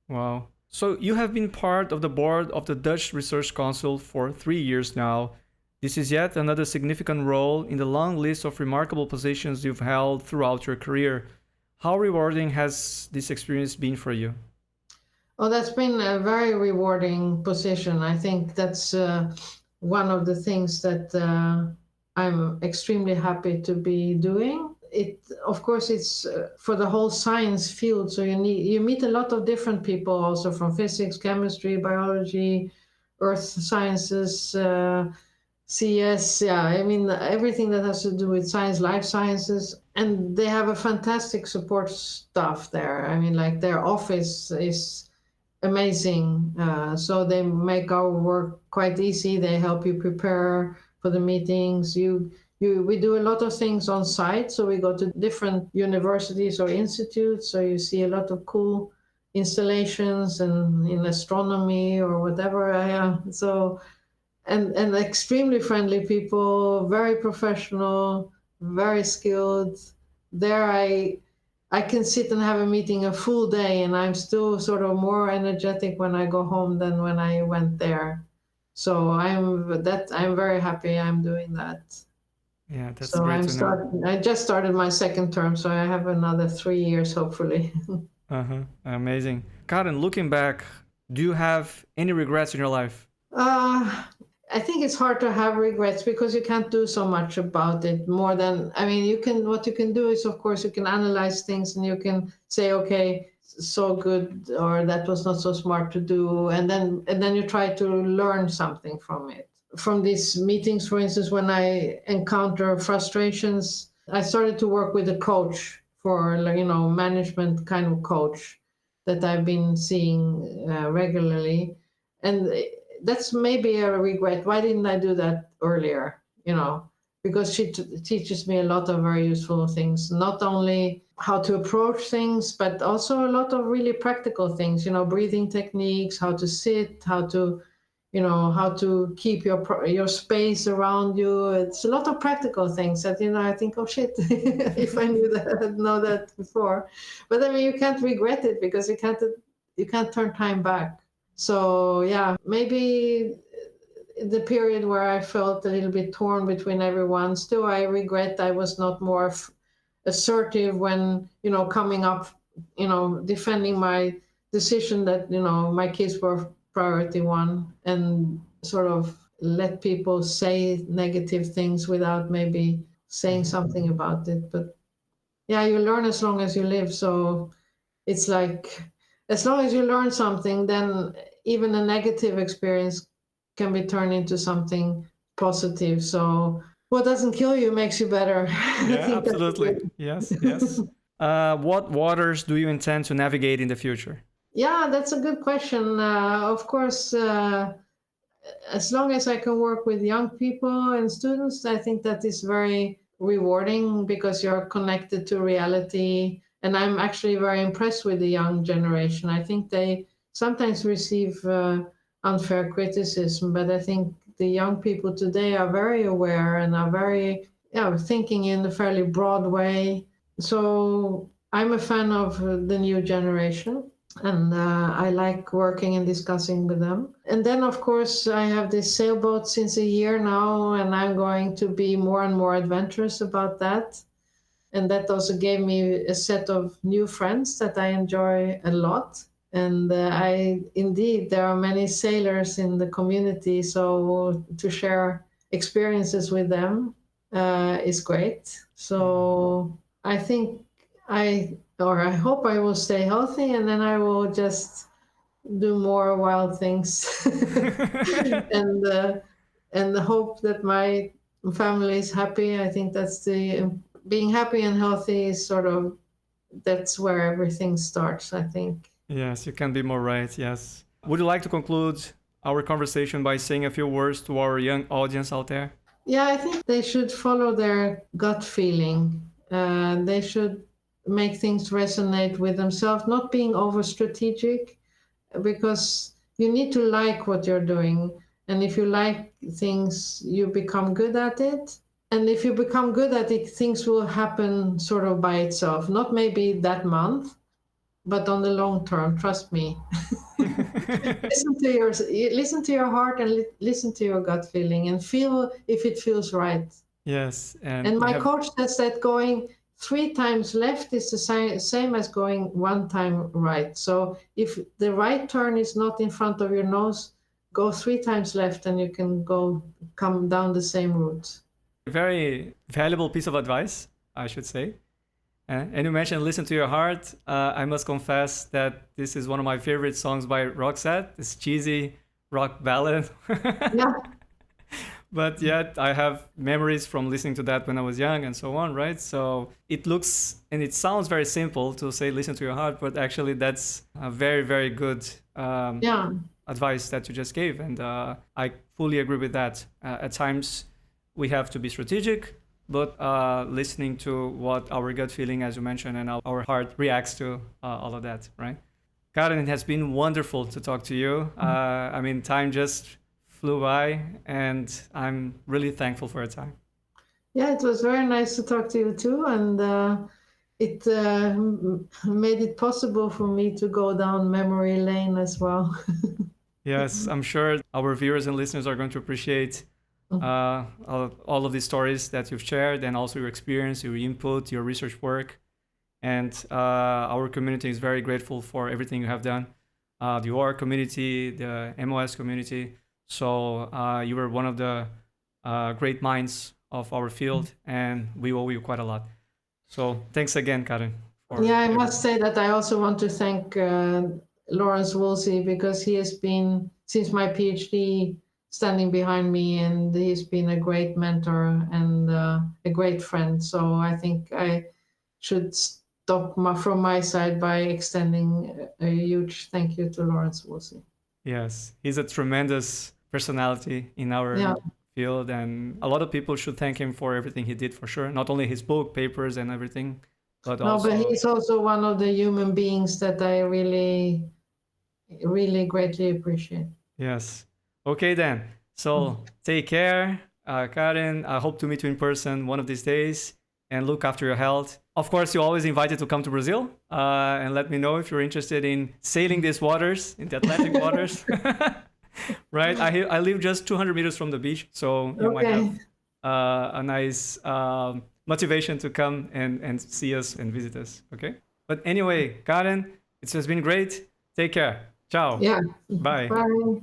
Wow. So you have been part of the board of the Dutch Research Council for 3 years now. This is yet another significant role in the long list of remarkable positions you've held throughout your career. How rewarding has this experience been for you? Oh, that's been a very rewarding position. I think that's one of the things that I'm extremely happy to be doing. Of course, it's for the whole science field. So you meet a lot of different people, also from physics, chemistry, biology, earth sciences, CS, I mean, everything that has to do with science, life sciences. And they have a fantastic support staff there. I mean, like, their office is amazing. So they make our work quite easy. They help you prepare for the meetings. We do a lot of things on site. So we go to different universities or institutes. So you see a lot of cool installations and in astronomy or whatever. And extremely friendly people, very professional, very skilled. There I can sit and have a meeting a full day, and I'm still sort of more energetic when I go home than when I went there. So I'm very happy I'm doing that. Yeah, that's so great to know. I just started my second term, so I have another 3 years, hopefully. Amazing. Karen, looking back, do you have any regrets in your life? I think it's hard to have regrets because you can't do so much about it more than, I mean, what you can do is, of course, you can analyze things and you can say, okay, so good, or that was not so smart to do. And then you try to learn something from it. From these meetings, for instance, when I encounter frustrations, I started to work with a coach for, management kind of coach that I've been seeing regularly. And that's maybe a regret. Why didn't I do that earlier? Because she teaches me a lot of very useful things, not only how to approach things, but also a lot of really practical things, breathing techniques, how to sit, how to keep your space around you. It's a lot of practical things that, I think, oh shit, if I knew that, I'd know that before. But I mean, you can't regret it because you can't turn time back. So yeah, maybe the period where I felt a little bit torn between everyone, still I regret I was not more assertive when, coming up, defending my decision that, my kids were priority one, and sort of let people say negative things without maybe saying something about it. But yeah, you learn as long as you live. So it's like, as long as you learn something, then even a negative experience can be turned into something positive. So what doesn't kill you makes you better. Yeah, absolutely. Yes. What waters do you intend to navigate in the future? Yeah, that's a good question. Of course, as long as I can work with young people and students, I think that is very rewarding because you're connected to reality. And I'm actually very impressed with the young generation. I think they sometimes receive unfair criticism, but I think the young people today are very aware and are very thinking in a fairly broad way. So I'm a fan of the new generation, and I like working and discussing with them. And then, of course, I have this sailboat since a year now, and I'm going to be more and more adventurous about that. And that also gave me a set of new friends that I enjoy a lot. And there are many sailors in the community, so to share experiences with them is great. So I think I hope I will stay healthy, and then I will just do more wild things and hope that my family is happy. I think that's being happy and healthy is that's where everything starts, I think. Yes, you can be more right. Yes. Would you like to conclude our conversation by saying a few words to our young audience out there? Yeah, I think they should follow their gut feeling. They should make things resonate with themselves, not being over strategic, because you need to like what you're doing. And if you like things, you become good at it. And if you become good at it, things will happen sort of by itself. Not maybe that month, but on the long term, trust me. Listen to your heart and listen to your gut feeling and feel if it feels right. Yes. And my coach says that going 3 times left is the same as going 1 time right. So if the right turn is not in front of your nose, go 3 times left and you can come down the same route. A very valuable piece of advice, I should say. And you mentioned Listen to Your Heart. I must confess that this is one of my favorite songs by Roxette. This cheesy rock ballad. Yeah. But yet I have memories from listening to that when I was young and so on, right? So it looks and it sounds very simple to say listen to your heart, but actually that's a very, very good advice that you just gave. And I fully agree with that. At times we have to be strategic, but listening to what our gut feeling, as you mentioned, and our heart reacts to all of that, right? Karen, it has been wonderful to talk to you. I mean, time just flew by, and I'm really thankful for your time. Yeah, it was very nice to talk to you too, and it made it possible for me to go down memory lane as well. Yes, I'm sure our viewers and listeners are going to appreciate all of these stories that you've shared, and also your experience, your input, your research work. And our community is very grateful for everything you have done. The OR community, the MOS community. So you were one of the great minds of our field, and we owe you quite a lot. So thanks again, Karen. Yeah, I must say that I also want to thank Laurence Wolsey, because he has been, since my PhD, standing behind me, and he's been a great mentor and a great friend. So I think I should stop from my side by extending a huge thank you to Laurence Wolsey. Yes, he's a tremendous personality in our field, and a lot of people should thank him for everything he did, for sure. Not only his book, papers, and everything, but also... but he's also one of the human beings that I really, really greatly appreciate. Yes. Okay, then. So take care, Karen. I hope to meet you in person one of these days, and look after your health. Of course, you're always invited to come to Brazil, and let me know if you're interested in sailing these waters, in the Atlantic waters. Right? I live just 200 meters from the beach, so you might have a nice motivation to come and see us and visit us. Okay? But anyway, Karen, it has been great. Take care. Ciao. Yeah. Bye. Bye.